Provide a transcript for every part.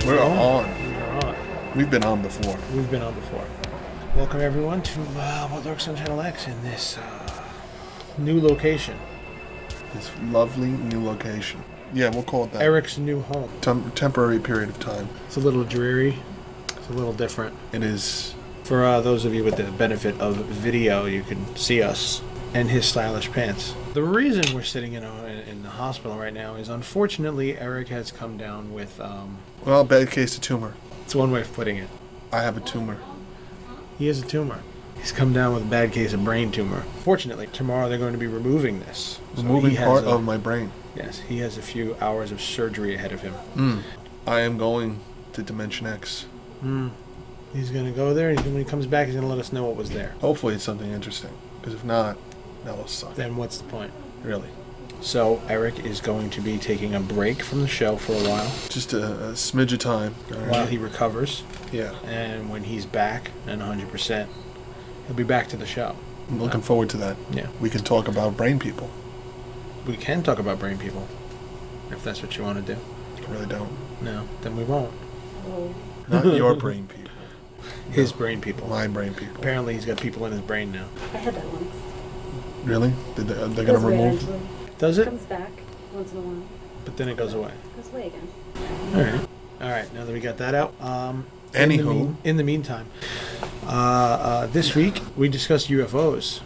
We're on. We're on. We've been on before. We've been on before. Welcome everyone to What Lurks on Channel X in this new location. This lovely new location. Yeah, we'll call it that. Erik's new home. Temporary period of time. It's a little dreary. It's a little different. It is. For those of you with the benefit of video, you can see us and his stylish pants. The reason we're sitting in the hospital right now is, unfortunately, Erik has come down with... Well, bad case of tumor. It's one way of putting it. I have a tumor. He has a tumor. He's come down with a bad case of brain tumor. Fortunately, tomorrow they're going to be removing this. Removing part of my brain. Yes, he has a few hours of surgery ahead of him. I am going to Dimension X. He's going to go there, and when he comes back, he's going to let us know what was there. Hopefully it's something interesting. Because if not, that'll suck. Then what's the point? Really. So Erik is going to be taking a break from the show for a while. Just a smidge of time. While he recovers. Yeah. And when he's back and 100%, he'll be back to the show. I'm looking forward to that. Yeah. We can talk about brain people. We can talk about brain people, if that's what you want to do. I really don't. No, then we won't. Not your brain people. His brain people. My brain people. Apparently he's got people in his brain now. I had that once. Really? They're going to remove? Does It it? comes back once in a while. But then it goes away. Goes away again. All right. Now that we got that out. Anywho. In the meantime, this week we discussed UFOs.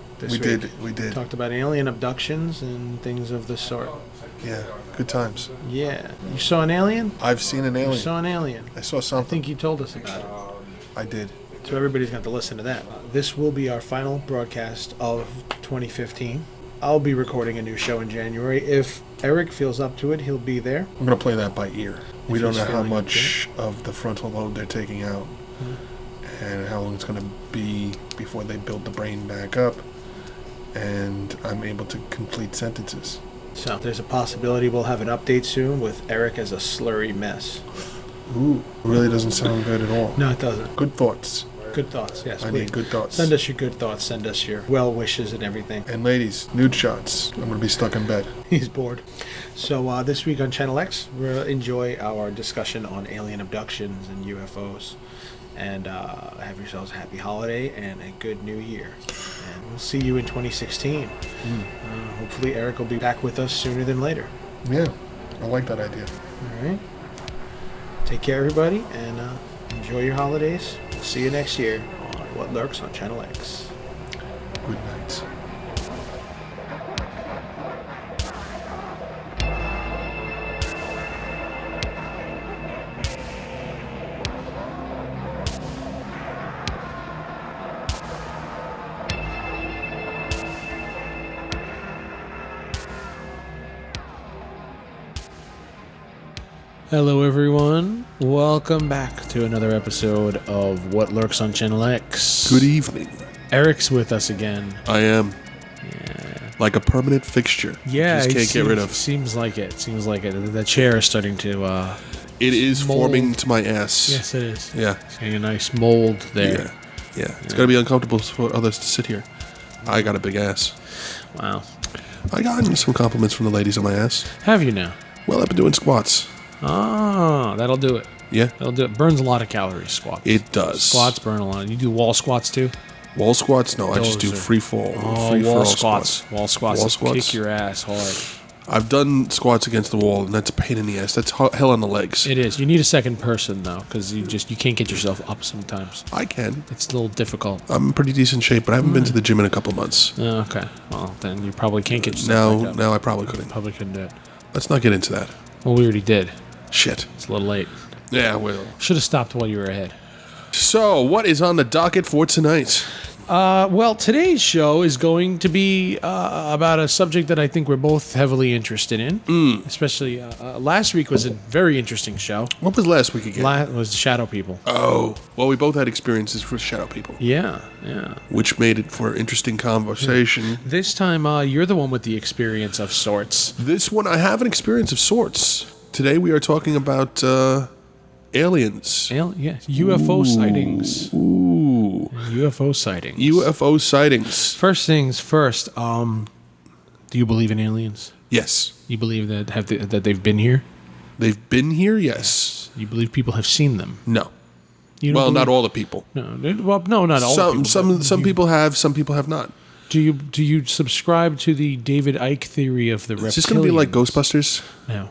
We did. Talked about alien abductions and things of the sort. Yeah, good times. Yeah. You saw an alien? I've seen an alien. You saw an alien. I saw I something. think you told us about it. I did. So everybody's got to listen to that. This will be our final broadcast of 2015. I'll be recording a new show in January. If Erik feels up to it, he'll be there. I'm going to play that by ear. We don't he's know how feeling much of the frontal lobe they're taking out and how long it's going to be before they build the brain back up and I'm able to complete sentences. So there's a possibility we'll have an update soon with Erik as a slurry mess. Ooh, really doesn't sound good at all. No, it doesn't. Good thoughts. Good thoughts, yes. I please. need good thoughts. Send us your good thoughts. Send us your well wishes and everything. And ladies, nude shots. I'm going to be stuck in bed. He's bored. So this week on Channel X, we'll enjoy our discussion on alien abductions and UFOs. And have yourselves a happy holiday and a good new year. And we'll see you in 2016. Hopefully Erik will be back with us sooner than later. Yeah, I like that idea. All right. Take care, everybody, and enjoy your holidays. We'll see you next year on What Lurks on Channel X. Good night. Hello, everyone. Welcome back to another episode of What Lurks on Channel X. Good evening. Erik's with us again. I am. Yeah. Like a permanent fixture. Yeah, Just can't get rid of. Seems like it. The chair is starting to. It is mold. forming to my ass. Yes, it is. Yeah. It's getting a nice mold there. Yeah. It's going to be uncomfortable for others to sit here. I got a big ass. Wow. I got some compliments from the ladies on my ass. Have you now? Well, I've been doing squats. Ah, that'll do it. Yeah. That'll do it. Burns a lot of calories, squats. It does. Squats burn a lot. You do wall squats too? Wall squats? No, I just do Those are- free fall. Oh, free wall for all squats. Wall squats. Wall They squats? Kick your ass hard. I've done squats against the wall, and that's a pain in the ass. That's hell on the legs. It is. You need a second person though, because you can't get yourself up sometimes. I can. It's a little difficult. I'm in pretty decent shape, but I haven't been to the gym in a couple months. Oh, okay. Well, then you probably can't get yourself back up. No, I probably couldn't. Probably couldn't do it. Let's not get into that. Well, we already did. Shit. It's a little late. Yeah, well. Should have stopped while you were ahead. So, what is on the docket for tonight? Well, today's show is going to be about a subject that I think we're both heavily interested in. Especially last week was a very interesting show. What was last week again? Was Shadow People. Oh, well, we both had experiences with shadow people. Yeah. Which made it for interesting conversation. This time, you're the one with the experience of sorts. This one, I have an experience of sorts. Today we are talking about aliens. UFO sightings. Ooh. UFO sightings. UFO sightings. First things first, do you believe in aliens? Yes. You believe that that they've been here? They've been here, yes. You believe people have seen them? No. You don't Well, not believe- all the people. No, not all. Some the people, some people have, some people have not. Do you subscribe to the David Icke theory of the reptilians? Is this going to be like Ghostbusters? No.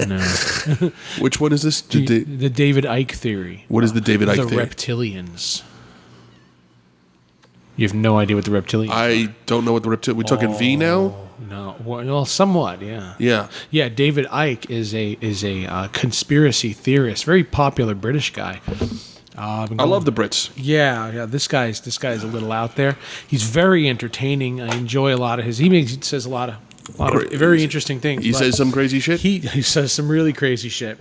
No. Which one is this? The David Icke theory. What is the David Icke The theory? reptilians. You have no idea what the reptilians are. I don't know what the reptilian. We talking V now? No. Well, somewhat, yeah. Yeah. Yeah, David Icke is a conspiracy theorist, very popular British guy. I love the Brits. Yeah. This guy's a little out there. He's very entertaining. I enjoy a lot of his. He says a lot of very interesting things. He but says some crazy shit. He says some really crazy shit.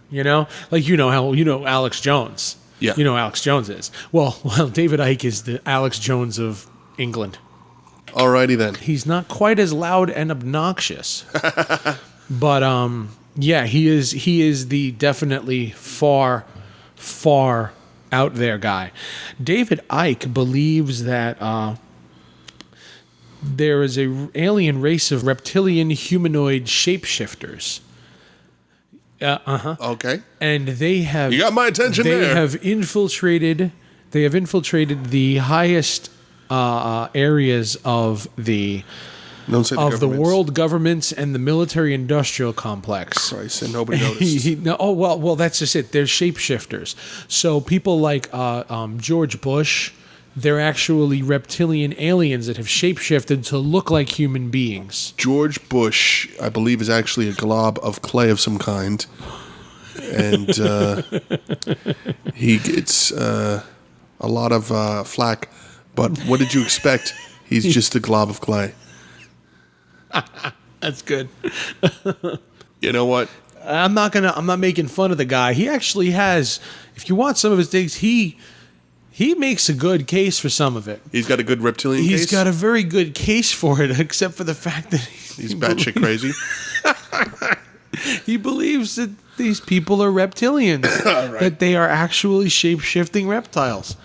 You know, like Alex Jones. Yeah. You know who Alex Jones is. Well, David Icke is the Alex Jones of England. Alrighty then. He's not quite as loud and obnoxious, but yeah, he is the definitely far out there guy. David Icke believes that there is a alien race of reptilian humanoid shapeshifters. Okay. And they have You got my attention they there. have infiltrated the highest areas of the Don't say of the governments. world governments and the military-industrial complex. Christ, and nobody noticed. Well, that's just it. They're shapeshifters. So people like George Bush, they're actually reptilian aliens that have shapeshifted to look like human beings. George Bush, I believe, is actually a glob of clay of some kind. And he gets a lot of flack. But what did you expect? He's just a glob of clay. That's good. You know what? I'm not making fun of the guy. He actually has, if you want some of his things, he makes a good case for some of it. He's got a good reptilian case? He's got a very good case for it, except for the fact that He's batshit crazy. he believes that these people are reptilians, Right. that they are actually shape-shifting reptiles.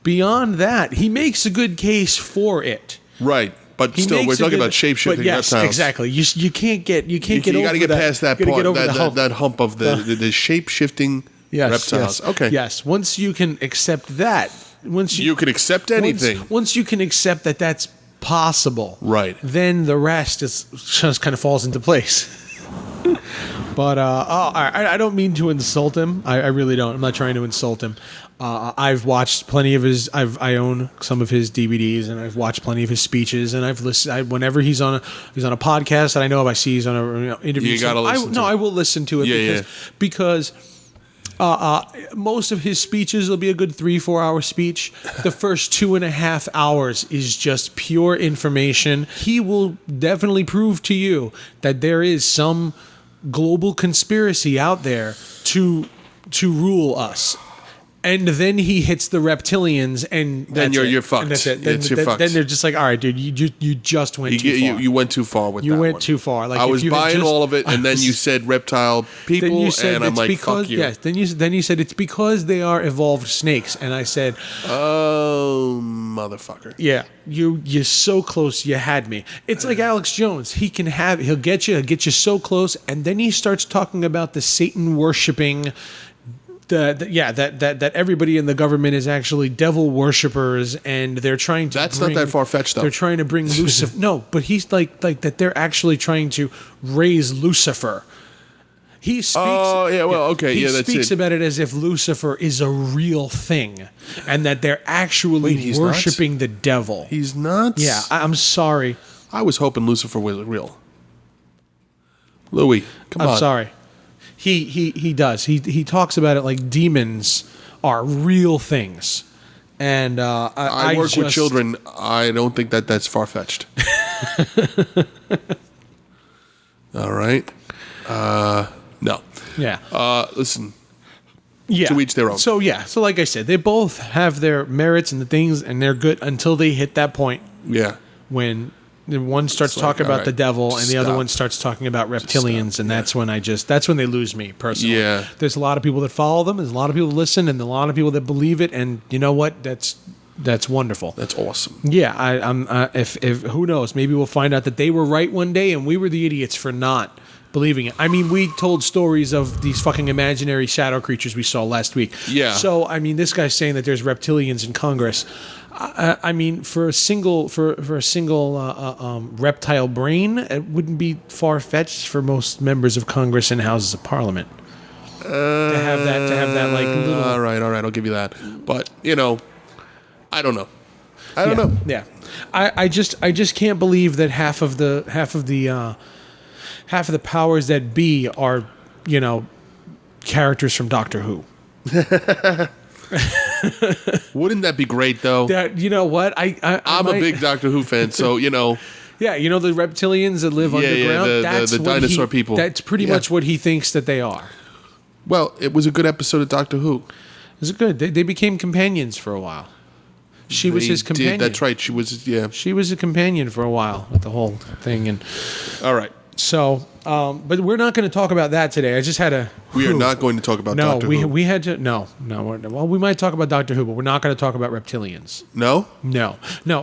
Beyond that, he makes a good case for it. Right. But He still, makes we're a talking good- about shape-shifting but yes, reptiles. exactly. You can't get You over got to get past that You gotta part, get over the hump. that hump of the shape-shifting reptiles. Yes. Okay. Yes. Once you can accept that, You can accept anything. Once you can accept that that's possible, Right. then the rest is just kind of falls into place. But I don't mean to insult him. I really don't. I'm not trying to insult him. I've watched plenty of his. I own some of his DVDs, and I've watched plenty of his speeches. And I've listened. Whenever he's on a podcast that I know of, I see he's on a interview. You gotta listen to it. I will listen to it Yeah, because most of his speeches will be a good 3-4 hour speech. The first 2.5 hours is just pure information. He will definitely prove to you that there is some global conspiracy out there to rule us. And then he hits the reptilians, and Then that's you're it. fucked. And that's it. You're fucked. Then they're just like, all right, dude, you just went too far. You went too far with that. You went one. too far. Like I if was you had buying just- all of it, and then you said reptile people, Then you said and I'm it's like, because, fuck you. Yes. Then you said it's because they are evolved snakes, and I said, Oh, motherfucker. yeah, you're so close. You had me. It's like Alex Jones. He'll get you so close, and then he starts talking about the Satan worshiping. That everybody in the government is actually devil worshippers, and they're trying to. That's not that far-fetched, though. They're trying to bring Lucifer. No, but he's like that. They're actually trying to raise Lucifer. He speaks. Oh, yeah, well, okay, He yeah, that's speaks it. about it as if Lucifer is a real thing, and that they're actually Wait, he's worshiping the devil. He's nuts? Yeah, I'm sorry. I was hoping Lucifer was real. Louis, come on. I'm sorry. He does. He talks about it like demons are real things. And I work with children. I don't think that's far-fetched. All right. No. Yeah. Listen. Yeah. To each their own. So like I said, they both have their merits and the things, and they're good until they hit that point Yeah. when the one starts It's like, talking about all the right, devil, and the other stop. one starts talking about reptilians, and that's when that's when they lose me personally. Yeah. There's a lot of people that follow them. There's a lot of people that listen, and a lot of people that believe it. And you know what? That's wonderful. That's awesome. Yeah, I'm. If who knows? Maybe we'll find out that they were right one day, and we were the idiots for not believing it. I mean, we told stories of these fucking imaginary shadow creatures we saw last week. Yeah. So, I mean, this guy's saying that there's reptilians in Congress. I mean, for a single reptile brain, it wouldn't be far-fetched for most members of Congress and houses of Parliament to have that like little. All right, I'll give you that. But I don't know. I don't know. Yeah, I just can't believe that half of the powers that be are characters from Doctor Who. Wouldn't that be great though? You know what? I'm a big Doctor Who fan, so Yeah, the reptilians that live underground. That's the dinosaur people. That's pretty much what he thinks that they are. Well, it was a good episode of Doctor Who. It was good. They became companions for a while. She was his companion. That's right. She was. Yeah. She was a companion for a while with the whole thing, and all right. So, but we're not going to talk about that today. I just had a. We are not going to talk about Doctor Who. We had to. No. Well, we might talk about Doctor Who, but we're not going to talk about reptilians. No.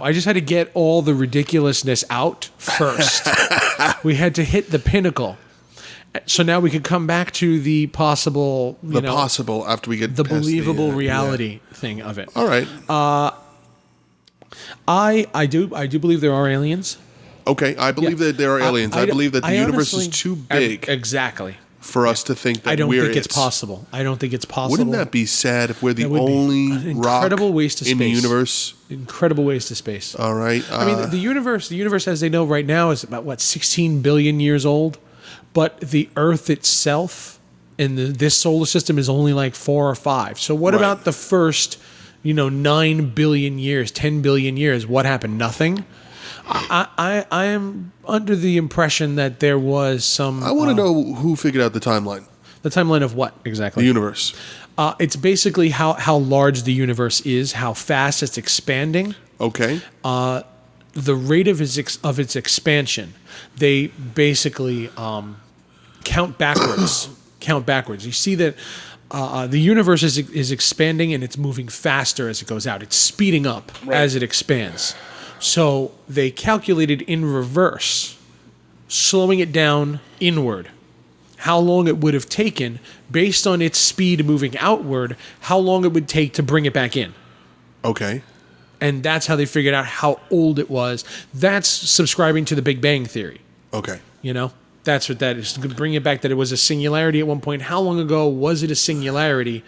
I just had to get all the ridiculousness out first. We had to hit the pinnacle. So now we could come back to the possible, possible after we get the past believable reality thing of it. All right. I do believe there are aliens. Okay, I believe that there are aliens. I believe that the universe is too big. Exactly. For us to think that I don't we're think it's possible. I don't think it's possible. Wouldn't that be sad if we're the only rock incredible waste of in space. the universe? Incredible waste of space. All right. I mean, the universe as they know right now is about 16 billion years old, but the Earth itself and this solar system is only like 4 or 5. So what about the first, 9 billion years, 10 billion years? What happened? Nothing. I am under the impression that there was some. I want to know who figured out the timeline. The timeline of what exactly? The universe. It's basically how large the universe is, how fast it's expanding. Okay. The rate of its expansion. They basically count backwards. You see that the universe is expanding and it's moving faster as it goes out. It's speeding up as it expands. So they calculated in reverse, slowing it down inward, how long it would have taken based on its speed moving outward, how long it would take to bring it back in. Okay. And that's how they figured out how old it was. That's subscribing to the Big Bang Theory. Okay. That's what that is. Bring it back that it was a singularity at one point. How long ago was it a singularity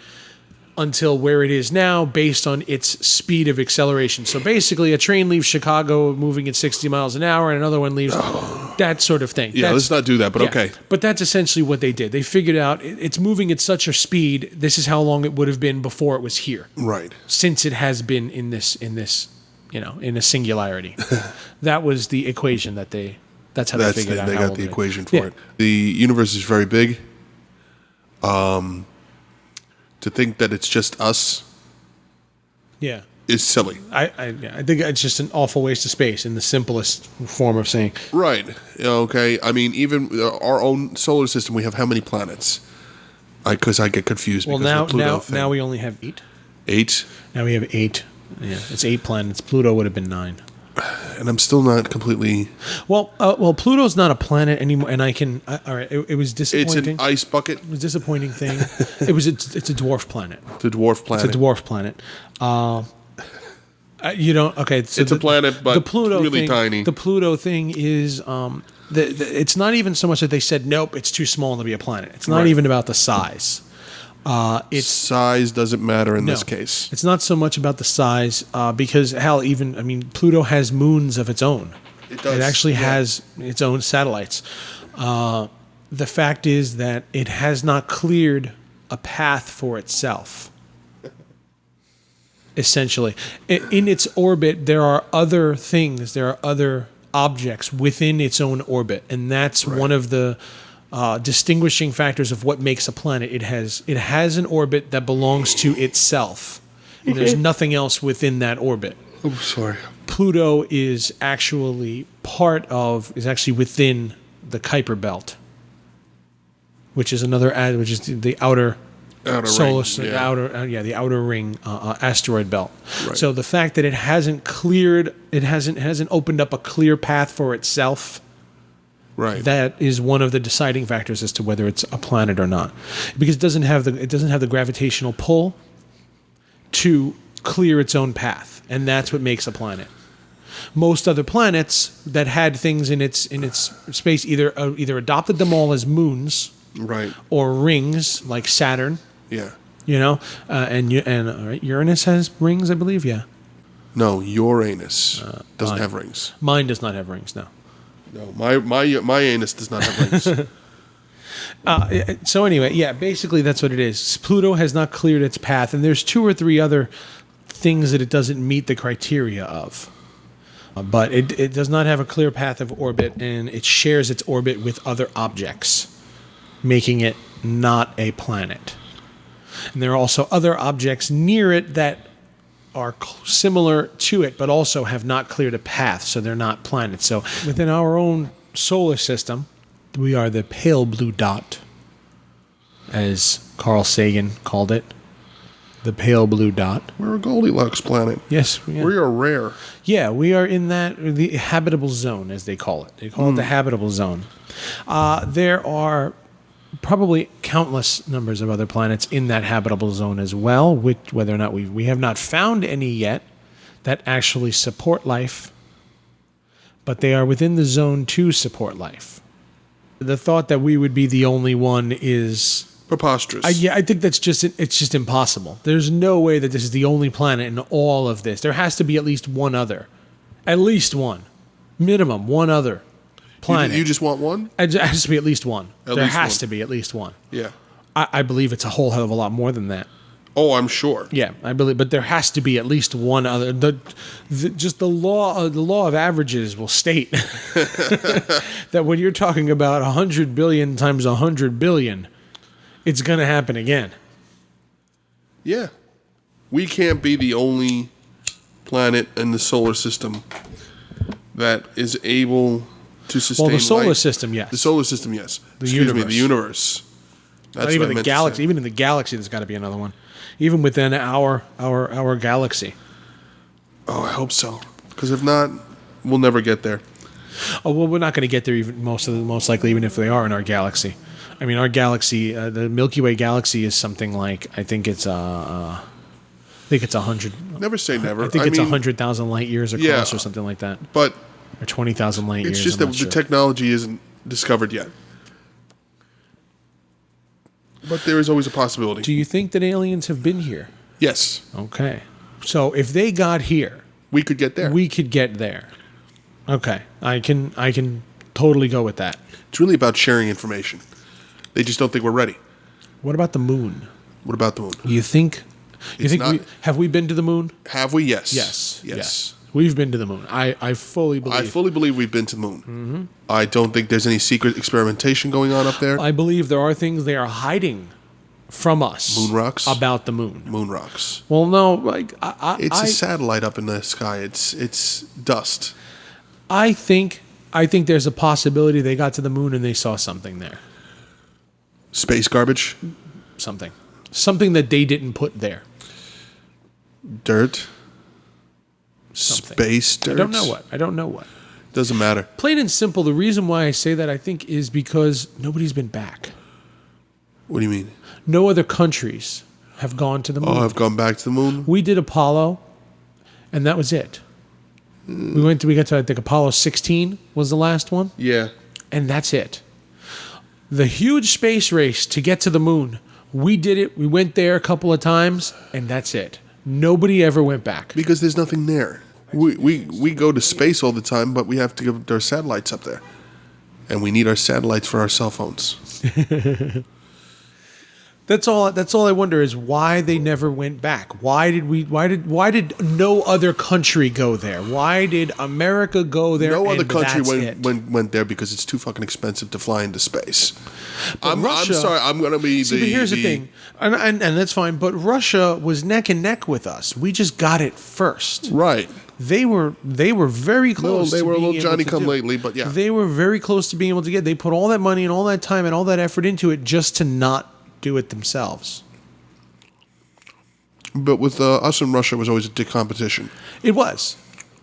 until where it is now based on its speed of acceleration? So basically a train leaves Chicago moving at 60 miles an hour and another one leaves, that sort of thing. Yeah, let's not do that, but okay. But that's essentially what they did. They figured out it's moving at such a speed, this is how long it would have been before it was here. Right. Since it has been in this in a singularity. That was the equation that's how they figured out. They how got old the it is. equation for it. The universe is very big. To think that it's just us is silly. I think it's just an awful waste of space in the simplest form of saying. Right. Okay. I mean, even our own solar system, we have how many planets? Because I get confused. Well, because of the Pluto thing. now we only have 8. 8? Now we have 8. Yeah, it's 8 planets. Pluto would have been 9. And I'm still not completely. Well, Pluto's not a planet anymore, and I can. All right, it was disappointing. It's an ice bucket. It was a disappointing thing. It's a dwarf planet. It's a dwarf planet. It's a dwarf planet. You don't. Okay, so it's a planet, but the Pluto really thing, tiny. The Pluto thing is. It's not even so much that they said nope, it's too small to be a planet. It's not even about the size. Its size doesn't matter in this case. It's not so much about the size because Pluto has moons of its own. It does. It actually has its own satellites. The fact is that it has not cleared a path for itself. Essentially, in its orbit, there are other things. There are other objects within its own orbit, and that's one of the distinguishing factors of what makes a planet. It has an orbit that belongs to itself, and there's nothing else within that orbit. Oh, sorry. Pluto is actually within the Kuiper Belt, which is the outer solar ring, the outer ring asteroid belt. Right. So the fact that it hasn't opened up a clear path for itself. Right. That is one of the deciding factors as to whether it's a planet or not, because it doesn't have the gravitational pull to clear its own path, and that's what makes a planet. Most other planets that had things in its space either adopted them all as moons, Right. or rings like Saturn. Yeah. And Uranus has rings, I believe. Yeah. No, Uranus doesn't have rings. Mine does not have rings. No. No, my anus does not have rings. So anyway, yeah, basically that's what it is. Pluto has not cleared its path, and there's 2 or 3 other things that it doesn't meet the criteria of. But it does not have a clear path of orbit, and it shares its orbit with other objects, making it not a planet. And there are also other objects near it that are similar to it, but also have not cleared a path, so they're not planets. So within our own solar system, we are the pale blue dot, as Carl Sagan called it. The pale blue dot. We're a Goldilocks planet. Yes. Yeah. We are rare. Yeah, we are in the habitable zone, as they call it. They call it the habitable zone. There are probably countless numbers of other planets in that habitable zone as well, whether or not we have not found any yet that actually support life, but they are within the zone to support life. The thought that we would be the only one is preposterous. I think it's just impossible. There's no way that this is the only planet in all of this. There has to be at least one other. At least one. Minimum, one other planet. You just want one? It has to be at least one. There has one. to be at least one. Yeah. I believe it's a whole hell of a lot more than that. Oh, I'm sure. Yeah, I believe, but there has to be at least one other. Just the law of averages will state that when you're talking about 100 billion times 100 billion, it's going to happen again. Yeah. We can't be the only planet in the solar system that is able to sustain Well, the solar life. system, yes. The solar system, yes. The Excuse me, universe. the universe. That's Not even what I the meant to galaxy. say. Even in the galaxy, there's got to be another one. Even within our galaxy. Oh, I hope so. Because if not, we'll never get there. Oh well, we're not going to get there. Even most likely, even if they are in our galaxy. I mean, our galaxy, the Milky Way galaxy, is something like I think it's 100. Never say never. I think it's 100,000 light years across, or something like that, But or 20,000 light years. it's just I'm that not the sure. technology isn't discovered yet. But there is always a possibility. Do you think that aliens have been here? Yes. Okay, so if they got here, We could get there. we could get there. Okay, I can totally go with that. It's really about sharing information. They just don't think we're ready. What about the moon? What about the moon? You think? It's not- Have we been to the moon? Have we? Yes. Yes. We've been to the moon. I fully believe. I fully believe we've been to the moon. Mm-hmm. I don't think there's any secret experimentation going on up there. I believe there are things they are hiding from us. Moon rocks? About the moon. Moon rocks. Well, no, like It's a satellite up in the sky. It's dust. I think there's a possibility they got to the moon and they saw something there. Space garbage. Something that they didn't put there. Dirt. Something. Space dirt. I don't know what. Doesn't matter. Plain and simple, the reason why I say that I think is because nobody's been back. What do you mean? No other countries have gone to the moon. Oh, I've gone back to the moon? We did Apollo, and that was it. We got to, I think, Apollo 16 was the last one, Yeah. and that's it. The huge space race to get to the moon, we did it. We went there a couple of times, and that's it. Nobody ever went back. Because there's nothing there. We go to space all the time, but we have to get our satellites up there. And we need our satellites for our cell phones. That's all I wonder is why they never went back. Why did no other country go there? Why did America go there? No other and country that's it? went there because it's too fucking expensive to fly into space. I'm Russia- sorry. I'm going to be See, but here's the thing, and that's fine. But Russia was neck and neck with us. We just got it first. Right. They were very close. They to were a being little able Johnny to come do it. lately, but yeah. They were very close to being able to get. They put all that money and all that time and all that effort into it just to not do it themselves. But with us and Russia, it was always a dick competition. It was.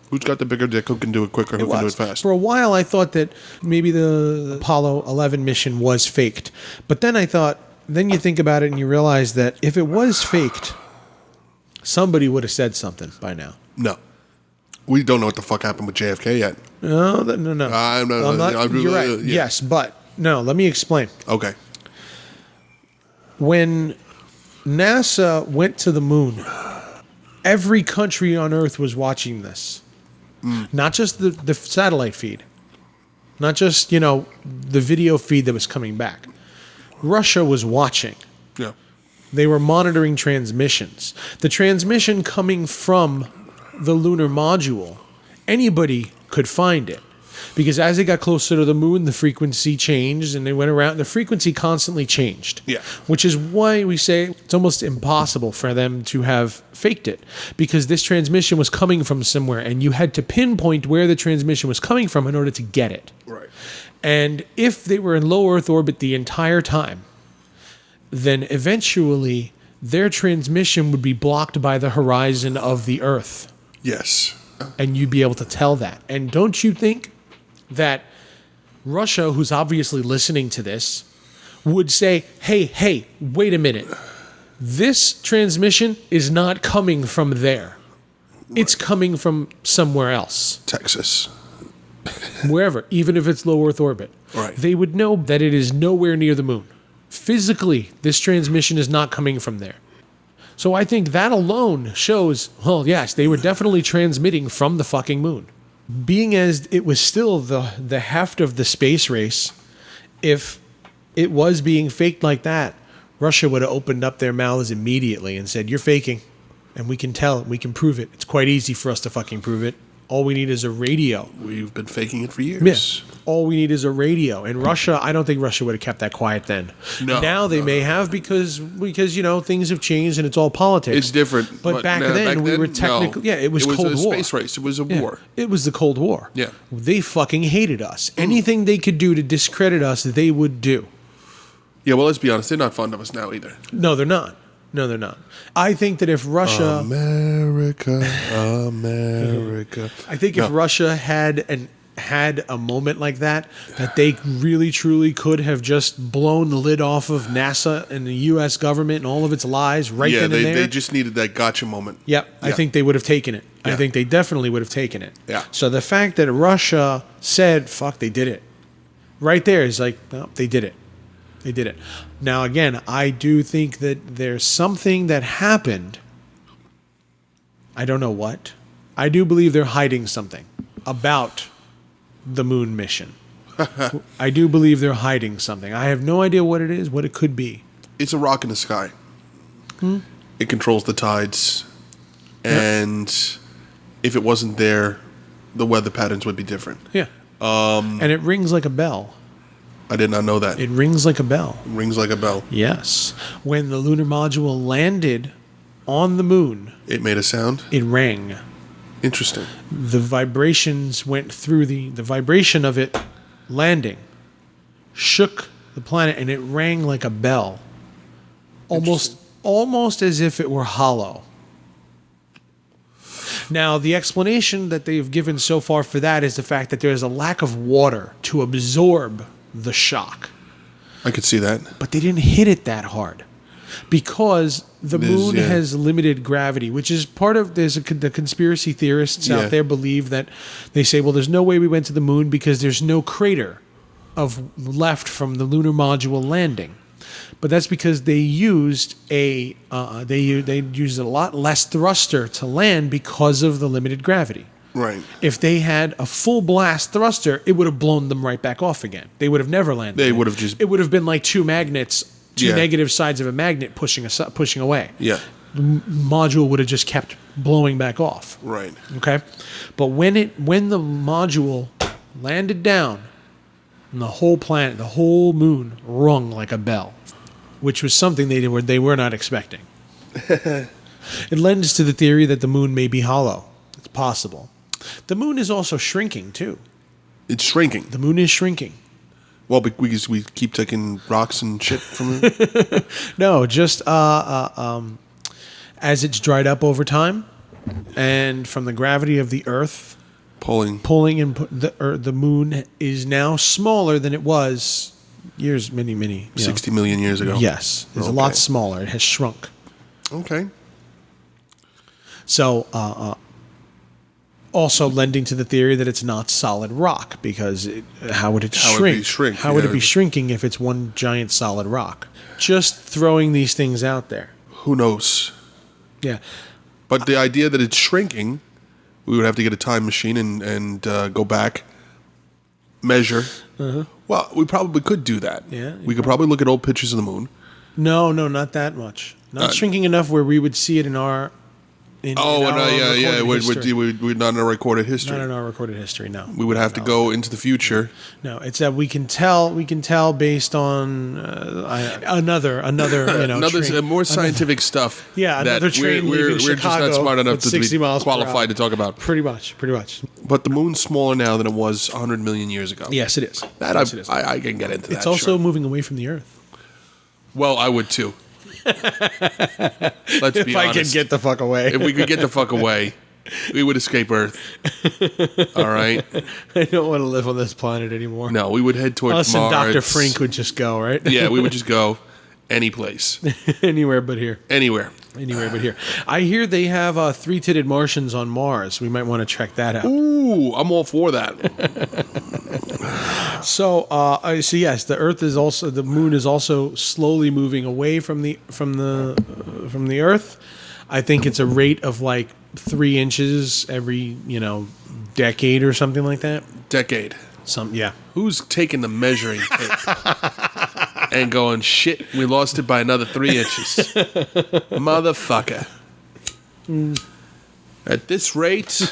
Who's got the bigger dick? Who can do it quicker? Who can do it fast? For a while, I thought that maybe the Apollo 11 mission was faked. But then I thought, then you think about it and you realize that if it was faked, somebody would have said something by now. No. We don't know what the fuck happened with JFK yet. No. You're right. Yeah. Yes, but no, let me explain. Okay. When NASA went to the moon, every country on Earth was watching this. Not just the satellite feed. Not just, the video feed that was coming back. Russia was watching. Yeah. They were monitoring transmissions. The transmission coming from the lunar module, anybody could find it. Because as they got closer to the moon, the frequency changed and they went around. The frequency constantly changed. Yeah. Which is why we say it's almost impossible for them to have faked it. Because this transmission was coming from somewhere and you had to pinpoint where the transmission was coming from in order to get it. Right. And if they were in low Earth orbit the entire time, then eventually their transmission would be blocked by the horizon of the Earth. Yes. And you'd be able to tell that. And don't you think that Russia, who's obviously listening to this, would say, hey, wait a minute. This transmission is not coming from there. Right. It's coming from somewhere else. Texas. Wherever, even if it's low Earth orbit. Right. They would know that it is nowhere near the moon. Physically, this transmission is not coming from there. So I think that alone shows, well, yes, they were definitely transmitting from the fucking moon. Being as it was still the heft of the space race, if it was being faked like that, Russia would have opened up their mouths immediately and said, you're faking, and we can tell it, we can prove it. It's quite easy for us to fucking prove it. All we need is a radio. We've been faking it for years. Yeah. All we need is a radio. And Russia, I don't think Russia would have kept that quiet then. No. Now they may have because things have changed and it's all politics. It's different. But back then, we were technically... No. Yeah, it was Cold War. It was a space race. It was a war. It was the Cold War. Yeah. They fucking hated us. Anything they could do to discredit us, they would do. Yeah, well, let's be honest. They're not fond of us now either. No, they're not. I think that if Russia... America. I think if Russia had a moment like that they really, truly could have just blown the lid off of NASA and the U.S. government and all of its lies then and there. They just needed that gotcha moment. Yep, yeah. I think they would have taken it. Yeah. I think they definitely would have taken it. Yeah. So the fact that Russia said, fuck, they did it, right there is like, no, they did it. They did it. Now, again, I do think that there's something that happened. I don't know what. I do believe they're hiding something about the moon mission. I do believe they're hiding something. I have no idea what it is, what it could be. It's a rock in the sky. It controls the tides. And if it wasn't there, the weather patterns would be different. Yeah. And it rings like a bell. I did not know that. It rings like a bell. It rings like a bell. Yes. When the lunar module landed on the moon, it made a sound? It rang. Interesting. The vibrations went through the vibration of it landing, shook the planet, and it rang like a bell. Almost as if it were hollow. Now, the explanation that they've given so far for that is the fact that there's a lack of water to absorb the shock. I could see that. But they didn't hit it that hard because the moon has limited gravity, which is part of the conspiracy theorists out there believe that they say, well, there's no way we went to the moon because there's no crater left from the lunar module landing. But that's because they used they used a lot less thruster to land because of the limited gravity. Right. If they had a full blast thruster, it would have blown them right back off again. They would have never landed. They would have just... It would have been like two magnets, two negative sides of a magnet pushing away. Yeah. The module would have just kept blowing back off. Right. Okay. But when the module landed down, and the whole planet, the whole moon rung like a bell, which was something they were not expecting. It lends to the theory that the moon may be hollow. It's possible. The moon is also shrinking, too. It's shrinking. The moon is shrinking. Well, because we keep taking rocks and shit from it? No, just as it's dried up over time, and from the gravity of the Earth Pulling. the moon is now smaller than it was many 60 million years ago. Yes, it's a lot smaller. It has shrunk. Okay. So, also lending to the theory that it's not solid rock, because how would it shrink? How would it be shrinking if it's one giant solid rock? Just throwing these things out there. Who knows? Yeah. But the idea that it's shrinking, we would have to get a time machine and go back, measure. Well, we probably could do that. Yeah, we could probably look at old pictures of the moon. No, not that much. Not shrinking enough where we would see it in our. We're not in our recorded history. Not in our recorded history. No. We would have to go into the future. No, it's that we can tell based on another more scientific stuff. Yeah, another train we're leaving just not smart enough to be qualified to talk about. Pretty much. But the moon's smaller now than it was 100 million years ago. Yes, it is. I can get into that. It's also moving away from the Earth. Well, I would too. Let's be honest. If I could get the fuck away. If we could get the fuck away, we would escape Earth. All right? I don't want to live on this planet anymore. No, we would head towards Us Mars. and Dr. Frink would just go, right? Yeah, we would just go any place. Anywhere but here. Anywhere but here. I hear they have three-titted Martians on Mars. We might want to check that out. Ooh, I'm all for that. So yes, the moon is also slowly moving away from the Earth. I think it's a rate of like 3 inches every decade or something like that. Decade. Yeah. Who's taking the measuring tape and going, shit, we lost it by another 3 inches? Motherfucker. At this rate,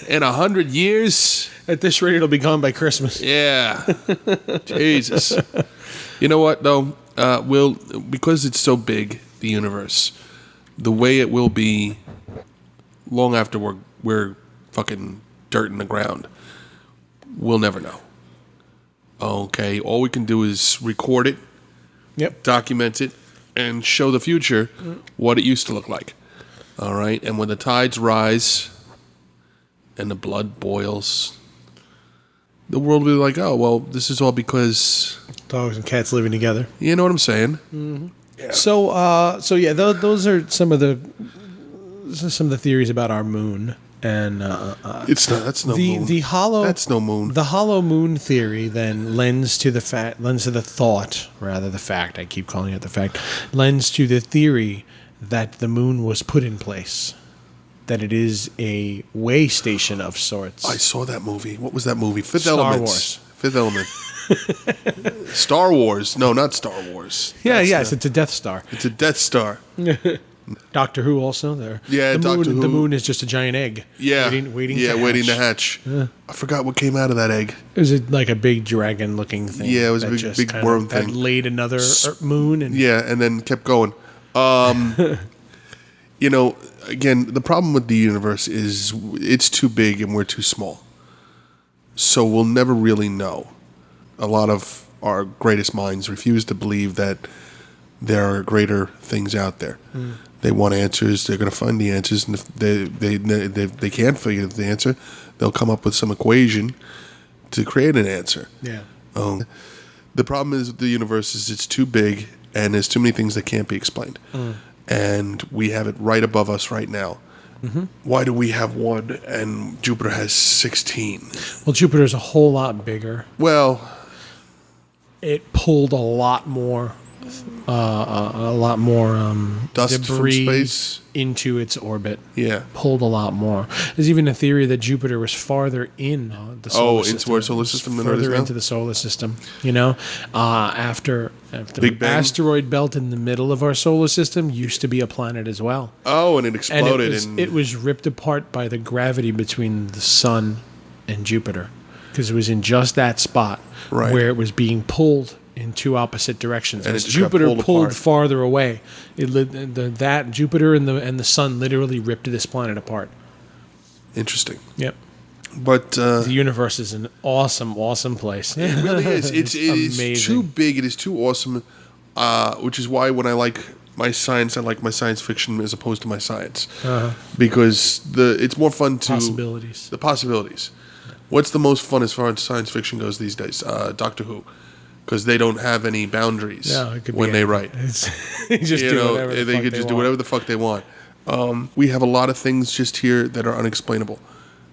in 100 years, at this rate, it'll be gone by Christmas. Yeah. Jesus. You know what, though? Because it's so big, the universe, the way it will be long after we're fucking dirt in the ground, we'll never know. Okay, all we can do is record it, document it, and show the future what it used to look like. All right, and when the tides rise and the blood boils, the world will be like, oh, well, this is all because dogs and cats living together. You know what I'm saying? Mm-hmm. Yeah. So yeah, those are some of the theories about our moon. And that's no moon. That's no moon. The hollow moon theory then lends to the fact. I keep calling it the fact. Lends to the theory that the moon was put in place, that it is a way station of sorts. I saw that movie. What was that movie? Fifth Star Element. Wars. Fifth Element. Star Wars. No, not Star Wars. It's a Death Star. It's a Death Star. Doctor Who also there. Yeah, Doctor Who. The moon is just a giant egg. Yeah, waiting to hatch. Yeah. I forgot what came out of that egg. It was like a big dragon-looking thing. Yeah, it was a big worm thing. That laid another moon. And then kept going. Again, the problem with the universe is it's too big and we're too small. So we'll never really know. A lot of our greatest minds refuse to believe that there are greater things out there. They want answers. They're going to find the answers, and if they can't figure the answer, they'll come up with some equation to create an answer. Yeah. The problem is with the universe is it's too big, and there's too many things that can't be explained. And we have it right above us right now. Mm-hmm. Why do we have one and Jupiter has 16? Well, Jupiter's a whole lot bigger. Well, it pulled a lot more dust debris from space into its orbit. Yeah, pulled a lot more. There's even a theory that Jupiter was farther in the solar system. Into our solar system than further into the solar system. After Big Bang asteroid belt in the middle of our solar system used to be a planet as well. Oh, and it exploded. It was ripped apart by the gravity between the Sun and Jupiter, because it was in just that spot where it was being pulled in two opposite directions. And as Jupiter pulled farther away, Jupiter and the Sun literally ripped this planet apart. Interesting. Yep. But the universe is an awesome, awesome place. It really is. It amazing. is too big. It is too awesome. Which is why when I like my science. I like my science fiction as opposed to my science because it's more fun to Possibilities. The possibilities. What's the most fun as far as science fiction goes these days? Doctor Who, because they don't have any boundaries when they write. They just do whatever the they fuck could just do whatever the fuck they want. We have a lot of things just here that are unexplainable.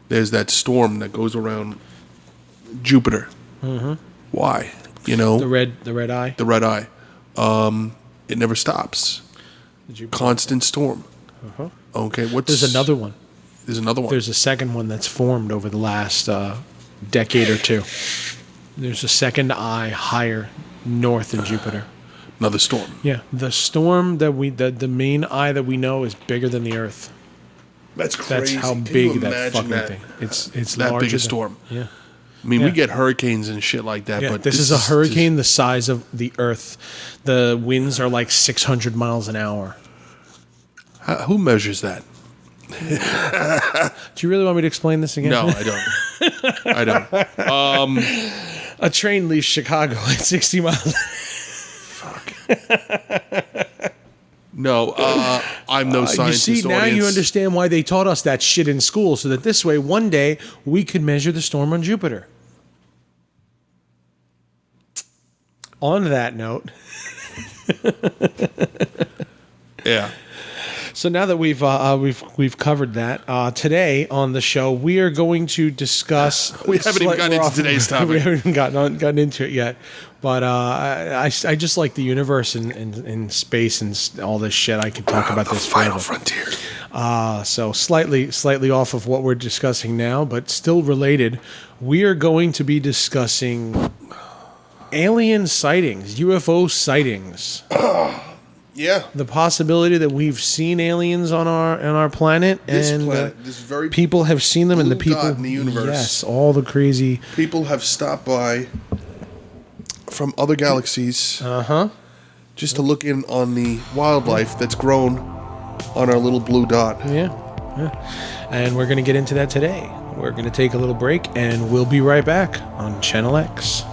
There's that storm that goes around Jupiter. Mm-hmm. Why? The red eye. The red eye. It never stops. Constant storm. Uh-huh. Okay, There's another one. There's another one. There's a second one that's formed over the last decade or two. There's a second eye higher north in Jupiter. Another storm. Yeah, the storm the main eye that we know is bigger than the Earth. That's crazy. That's how Can big you that imagine fucking thing. It's that larger big a storm. Yeah. I mean, Yeah. we get hurricanes and shit like that, Yeah, but this is a hurricane the size of the Earth. The winds are like 600 miles an hour. Who measures that? Do you really want me to explain this again? No, I don't. I don't. A train leaves Chicago at 60 miles. Fuck. No, I'm no scientist. You see, now audience. you understand why they taught us that shit in school, so that this way, one day, we could measure the storm on Jupiter. On that note. Yeah. So now that we've covered that, today on the show we are going to discuss. We haven't even gotten into today's topic. We haven't even gotten into it yet, but I just like the universe and space and all this shit. I could talk about this final forever. frontier. So slightly off of what we're discussing now, but still related. We are going to be discussing alien sightings, UFO sightings. Yeah. The possibility that we've seen aliens on our planet, This and planet, this very people have seen them, and the blue people dot in the universe. Yes, all the crazy. People have stopped by from other galaxies just to look in on the wildlife that's grown on our little blue dot. Yeah. And we're going to get into that today. We're going to take a little break, and we'll be right back on Channel X.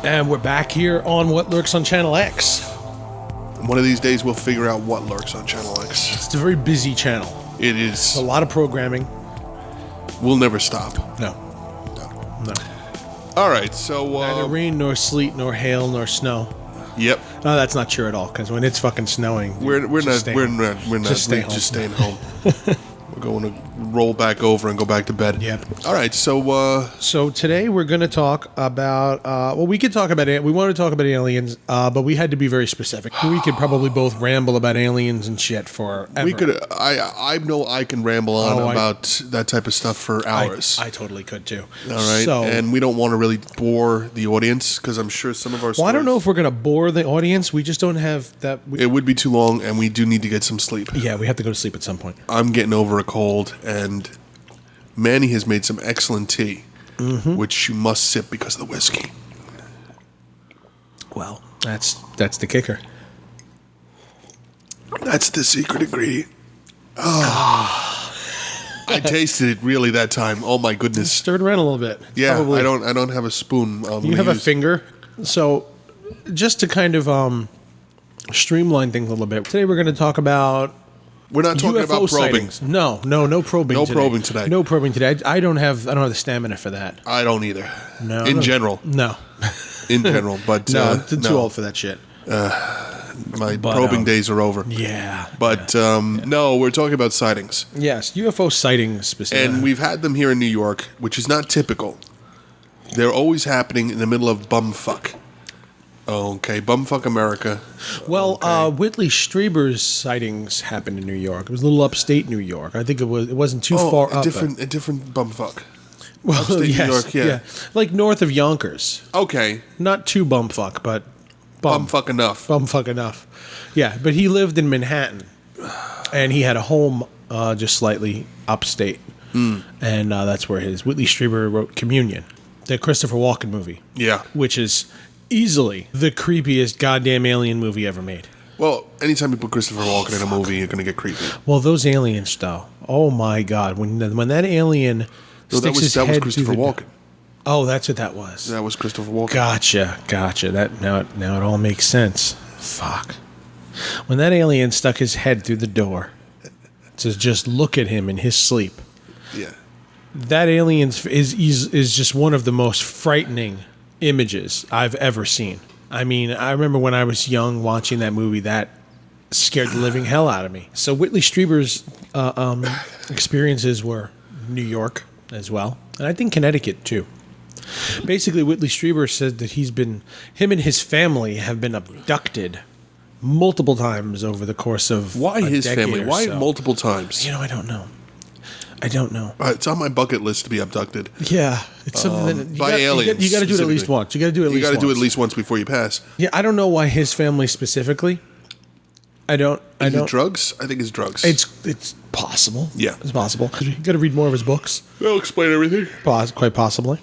And we're back here on What Lurks on Channel X. One of these days we'll figure out what lurks on Channel X. It's a very busy channel. It is. A lot of programming. We'll never stop. No. All right, so Neither rain, nor sleet, nor hail, nor snow. Yep, No, that's not true at all. Because when it's fucking snowing, we're not just stay home. just staying home. We're going to roll back over and go back to bed. Yep. All right, so So today we're going to talk about. We could talk about it. We wanted to talk about aliens, but we had to be very specific. We could probably both ramble about aliens and shit forever. we could. I know I can ramble on Oh, about that type of stuff for hours. I totally could too. All right, So, and we don't want to really bore the audience because I'm sure some of our. well, I don't know stories- if we're going to bore the audience. We just don't have that. It would be too long, and we do need to get some sleep. Yeah, we have to go to sleep at some point. I'm getting over a cold, and Manny has made some excellent tea, which you must sip because of the whiskey. Well, that's the kicker. That's the secret ingredient. I tasted it really that time. Oh my goodness! Stirred around a little bit. Yeah, Probably. I don't have a spoon. You have a finger. So, just to kind of streamline things a little bit, today we're going to talk about We're not talking UFO about probing. sightings. No probing. No today. probing today. No probing today. I don't have the stamina for that. I don't either. No. In general. No. In general, but No, I'm too old for that shit. My probing days are over. Yeah. But no, we're talking about sightings. Yes, UFO sightings specifically. And we've had them here in New York, which is not typical. They're always happening in the middle of bumfuck. Okay, bumfuck America. Well, Okay. Whitley Strieber's sightings happened in New York. It was a little upstate New York. I think it wasn't too far a up. different bumfuck. Well, upstate New yes, York, yeah. like north of Yonkers. Okay, Not too bumfuck, but bumfuck enough. bumfuck enough. Yeah, but he lived in Manhattan, and he had a home just slightly upstate, and that's where his Whitley Strieber wrote Communion, the Christopher Walken movie, Yeah. which is easily the creepiest goddamn alien movie ever made. Well, anytime you put Christopher Walken in a movie, you're going to get creepy. Well, those aliens, though. Oh my God! When that alien No, sticks that was his head Christopher through the, Walken. Oh, that's what that was. That was Christopher Walken. Gotcha. That now it all makes sense. Fuck. When that alien stuck his head through the door to just look at him in his sleep, Yeah. that alien is just one of the most frightening images I've ever seen. I mean, I remember when I was young watching that movie, that scared the living hell out of me. So Whitley Strieber's experiences were New York as well, and I think Connecticut too. Basically, Whitley Strieber said that him and his family have been abducted multiple times over the course of Why a his decade family? or Why so. multiple times? I don't know. I don't know. It's on my bucket list to be abducted. Yeah, it's something that by aliens, You got to do it at least specifically. once. You got to do it at You least got to do it once. at least once before you pass. Yeah, I don't know why his family specifically. I don't. Is it drugs? I think it's drugs. It's possible. Yeah. It's possible. You got to read more of his books. They'll explain everything. Quite possibly.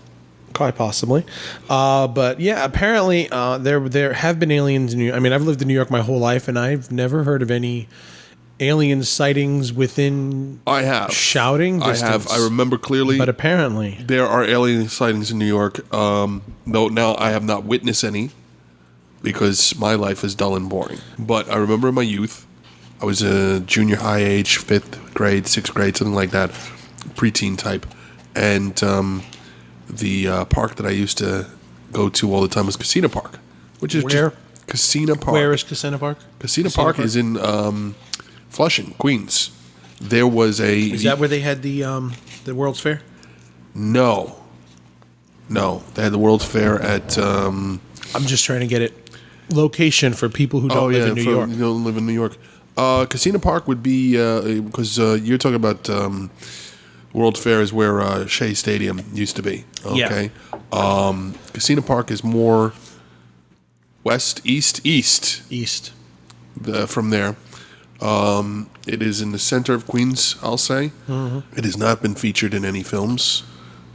But yeah, apparently there have been aliens in New York. I mean, I've lived in New York my whole life, and I've never heard of any alien sightings within I have. shouting distance. I have. I remember clearly. But apparently, There are alien sightings in New York. Though now I have not witnessed any because my life is dull and boring. But I remember in my youth, I was a junior high age, 5th grade, 6th grade, something like that, preteen type. And the park that I used to go to all the time was Kissena Park, which is Where? just Kissena Park. where is Kissena Park? Kissena Park is in Flushing, Queens. There was a... Is that where they had the World's Fair? No. They had the World's Fair at... I'm just trying to get it location for people who don't live in New York. You don't live in New York. Kissena Park would be... Because you're talking about... World's Fair is where Shea Stadium used to be. Okay. Kissena Park is more east from there. It is in the center of Queens, I'll say. Mm-hmm. It has not been featured in any films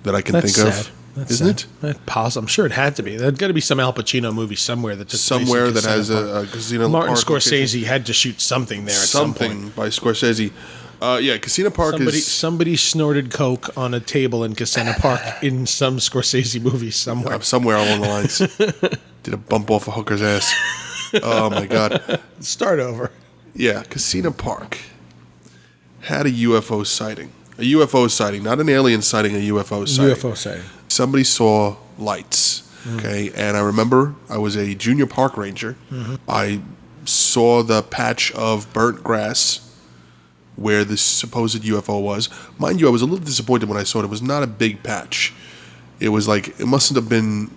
that I can That's think sad. of. That's Isn't sad. it? I'm sure it had to be. There's got to be some Al Pacino movie somewhere that took Somewhere place that in has Kissena a Park. Kissena Martin Park Scorsese location. had to shoot something there at some point. Something by Scorsese. Kissena Park is... Somebody snorted coke on a table in Kissena Park in some Scorsese movie somewhere. somewhere along the lines. Did a bump off a hooker's ass. Oh, my God. Start over. Yeah, Kissena Park had a UFO sighting. A UFO sighting, not an alien sighting, a UFO sighting. UFO sighting. Somebody saw lights, okay? And I remember I was a junior park ranger. Mm-hmm. I saw the patch of burnt grass where this supposed UFO was. Mind you, I was a little disappointed when I saw it. It was not a big patch. It was like, it mustn't have been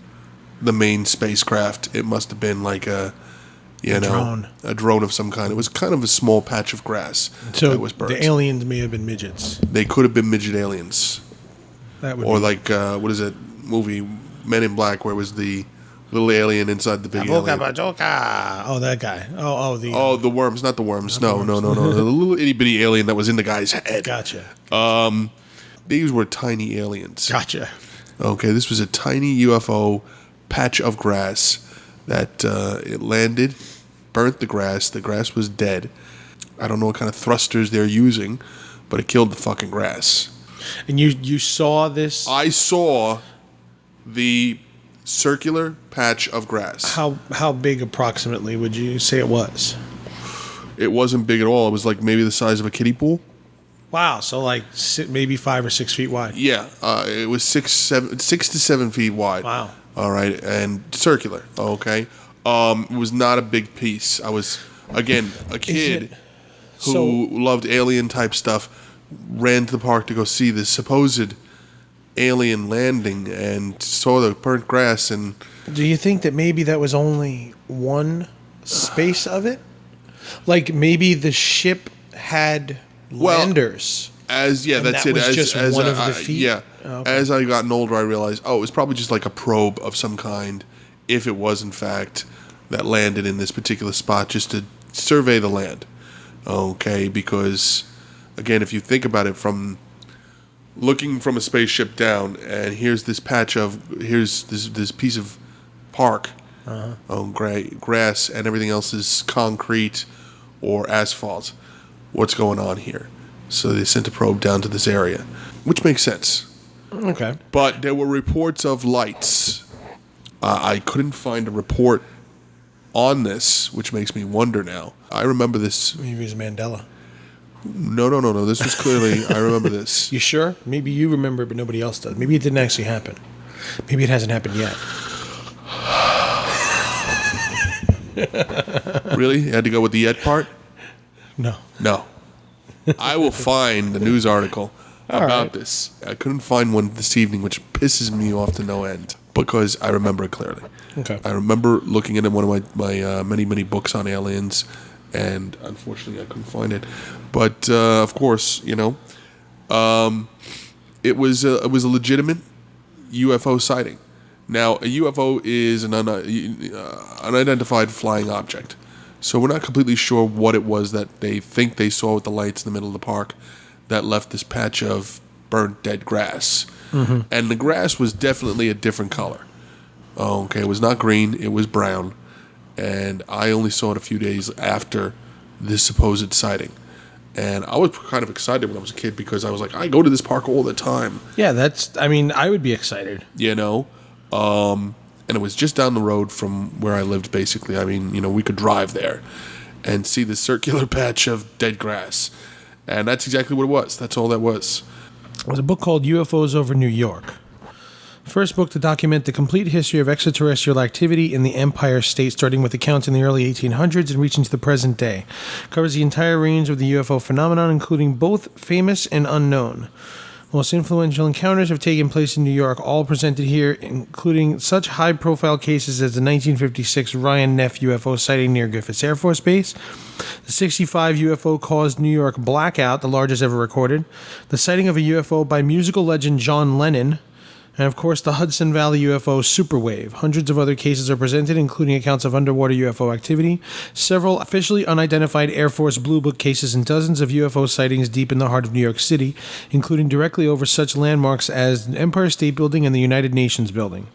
the main spacecraft. It must have been like a drone. A drone of some kind. It was kind of a small patch of grass So that was burnt. the aliens may have been midgets. They could have been midget aliens. That would Or be. like, what is it, movie Men in Black, where it was the little alien inside the big alien. Oh, that guy. The. Oh, the worms, not the worms. No. The little itty bitty alien that was in the guy's head. Gotcha. These were tiny aliens. Gotcha. Okay, this was a tiny UFO patch of grass that it landed, burnt the grass. The grass was dead. I don't know what kind of thrusters they're using, but it killed the fucking grass. And you saw this? I saw the circular patch of grass. How big approximately would you say it was? It wasn't big at all. It was like maybe the size of a kiddie pool. Wow, so like maybe 5 or 6 feet wide. Yeah, it was 6 to 7 feet wide. Wow. All right, and circular. Okay, it was not a big piece. I was again a kid who loved alien type stuff. Ran to the park to go see the supposed alien landing and saw the burnt grass. And do you think that maybe that was only one space of it? Like maybe the ship had landers. That's it. Was just one of the feet. Yeah. Oh, okay. As I gotten older, I realized, it was probably just like a probe of some kind, if it was in fact that landed in this particular spot, just to survey the land. Okay, because again, if you think about it, from looking from a spaceship down, and here's this patch here's this piece of park, grass, and everything else is concrete or asphalt. What's going on here? So they sent a probe down to this area, which makes sense. Okay. But there were reports of lights. I couldn't find a report on this, which makes me wonder now. I remember this. Maybe it was Mandela. No. This was clearly, I remember this. You sure? Maybe you remember it, but nobody else does. Maybe it didn't actually happen. Maybe it hasn't happened yet. Really? You had to go with the yet part? No. I will find the news article about this. I couldn't find one this evening, which pisses me off to no end, because I remember it clearly. Okay. I remember looking at one of my many, many books on aliens, and unfortunately I couldn't find it. But, of course, it was a legitimate UFO sighting. Now, a UFO is an unidentified flying object. So we're not completely sure what it was that they think they saw with the lights in the middle of the park that left this patch of burnt dead grass. Mm-hmm. And the grass was definitely a different color. Okay, it was not green, it was brown. And I only saw it a few days after this supposed sighting. And I was kind of excited when I was a kid, because I was like, I go to this park all the time. Yeah, I would be excited. And it was just down the road from where I lived, basically. I mean, we could drive there and see the circular patch of dead grass. And that's exactly what it was. That's all that was. It was a book called UFOs over New York. First book to document the complete history of extraterrestrial activity in the Empire State, starting with accounts in the early 1800s and reaching to the present day. Covers the entire range of the UFO phenomenon, including both famous and unknown. Most influential encounters have taken place in New York, all presented here, including such high-profile cases as the 1956 Ryan Neff UFO sighting near Griffiths Air Force Base, the 65 UFO-caused New York blackout, the largest ever recorded, the sighting of a UFO by musical legend John Lennon, and of course the Hudson Valley UFO superwave. Hundreds of other cases are presented, including accounts of underwater UFO activity, several officially unidentified Air Force Blue Book cases, and dozens of UFO sightings deep in the heart of New York City, including directly over such landmarks as the Empire State Building and the United Nations Building.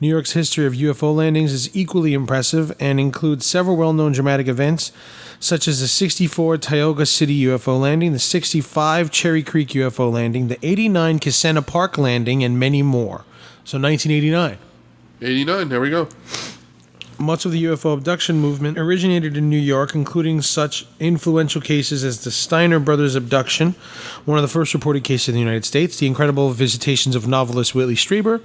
New York's history of UFO landings is equally impressive and includes several well-known dramatic events, such as the 64 Tioga City UFO landing, the 65 Cherry Creek UFO landing, the 89 Kissena Park landing, and many more. So 1989. 89, there we go. Much of the UFO abduction movement originated in New York, including such influential cases as the Steiner brothers abduction, one of the first reported cases in the United States, the incredible visitations of novelist Whitley Strieber,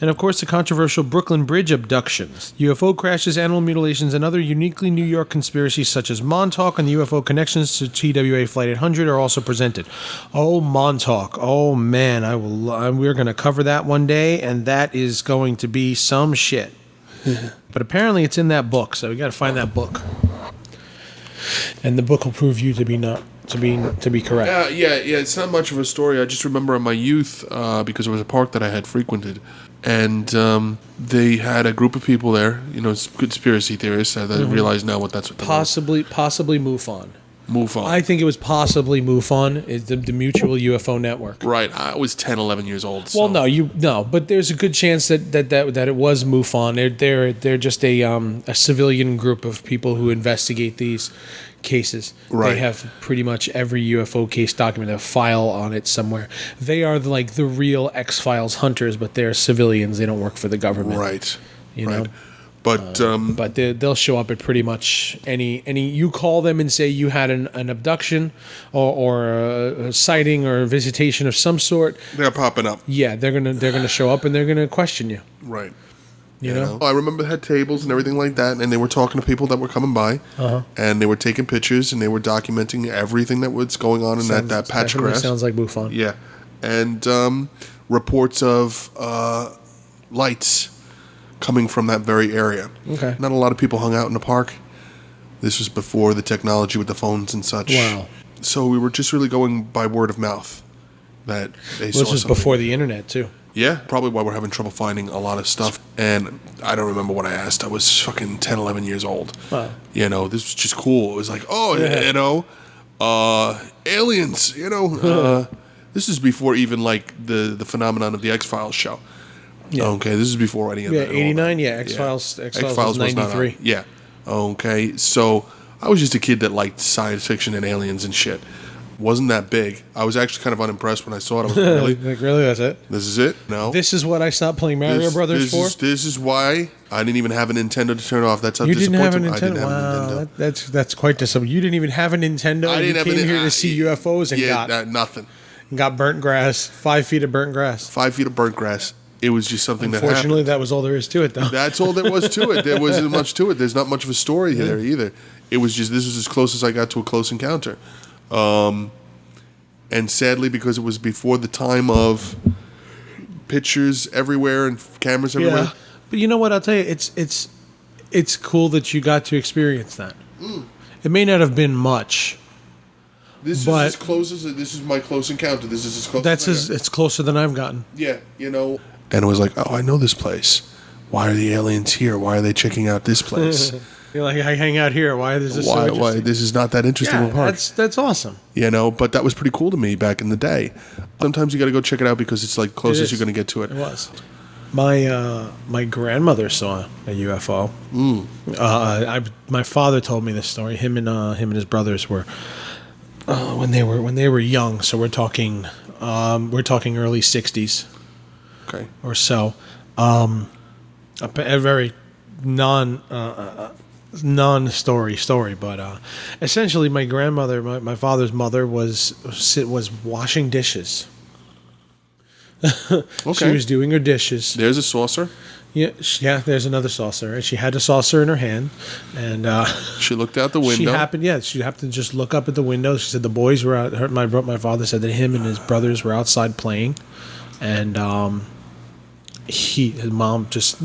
and of course the controversial Brooklyn Bridge abductions. UFO crashes, animal mutilations, and other uniquely New York conspiracies such as Montauk and the UFO connections to TWA Flight 800 are also presented. Oh, Montauk. Oh, man, we're going to cover that one day, and that is going to be some shit. But apparently it's in that book, so we got to find that book, and the book will prove you to be correct. Yeah. It's not much of a story. I just remember in my youth, because it was a park that I had frequented, and they had a group of people there. Conspiracy theorists that realize now that's what. Possibly MUFON. MUFON. I think it was possibly MUFON, is the Mutual UFO Network. Right. I was 10, 11 years old. So. Well, no, but there's a good chance that it was MUFON. They're just a civilian group of people who investigate these cases. Right. They have pretty much every UFO case documented, a file on it somewhere. They are the real X-Files hunters, but they're civilians. They don't work for the government. Right. You know. But they'll show up at pretty much any. You call them and say you had an abduction or a sighting or a visitation of some sort. they're popping up. Yeah, they're gonna show up and they're gonna question you. Right. You know? I remember they had tables and everything like that, and they were talking to people that were coming by, and they were taking pictures and they were documenting everything that was going on in that patch grass. Sounds like MUFON. Yeah, and reports of lights coming from that very area. Okay. Not a lot of people hung out in the park. This was before the technology with the phones and such. Wow. So we were just really going by word of mouth that they saw This was something. before the internet too. Yeah, probably why we're having trouble finding a lot of stuff. And I don't remember what I asked. I was fucking 10, 11 years old. Wow. You know, this was just cool. It was like, aliens, this is before even like the phenomenon of the X-Files show. Yeah. Okay, this is before any of that. 89. Yeah, X-Files. X-Files was not 93. out. Yeah. Okay, so I was just a kid that liked science fiction and aliens and shit. Wasn't that big. I was actually kind of unimpressed when I saw it. I was like, really? Really? That's it? This is it? No. This is what I stopped playing Mario Brothers for? This is why I didn't even have a Nintendo to turn off. That's how You didn't have a disappointed Nintendo? I didn't have a Wow, Nintendo. that's quite disappointing. You didn't even have a Nintendo. I didn't have came here to see UFOs and nothing. got burnt grass. 5 feet of burnt grass. 5 feet of burnt grass. It was just something that Unfortunately, happened. that was all there is to it, though. That's all there was to it. There wasn't much to it. There's not much of a story there either. It was just, this was as close as I got to a close encounter. And sadly, because it was before the time of pictures everywhere and cameras everywhere. Yeah, but you know what? I'll tell you, it's cool that you got to experience that. It may not have been much. This is as close as this is my close encounter. This is as close. It's closer than I've gotten. Yeah, And it was like, oh, I know this place. Why are the aliens here? Why are they checking out this place? You're like, I hang out here. Why is this so interesting? Why this is not that interesting of a park? That's awesome. But that was pretty cool to me back in the day. Sometimes you got to go check it out because it's like closest you're going to get to it. It was. My grandmother saw a UFO. My father told me this story. Him and his brothers were when they were young. So we're talking early 60s. Okay. Or so. A very non-story, but essentially, my grandmother, my father's mother, was washing dishes. Okay. She was doing her dishes. There's a saucer. Yeah. There's another saucer, and she had a saucer in her hand, and she looked out the window. She happened to just look up at the window. She said the boys were out. My father said that him and his brothers were outside playing, and his mom just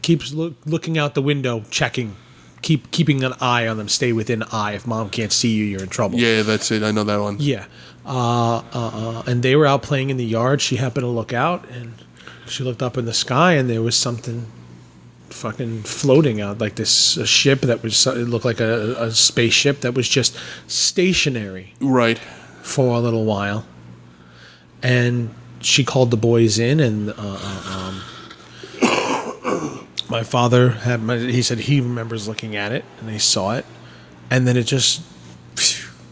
keeps looking out the window, checking, keeping an eye on them. Stay within eye. If mom can't see you, you're in trouble. Yeah, that's it. I know that one. Yeah, and they were out playing in the yard. She happened to look out, and she looked up in the sky, and there was something fucking floating out, like this ship that was. It looked like a spaceship that was just stationary, right, for a little while, and she called the boys in, and my father he said he remembers looking at it, and he saw it, and then it just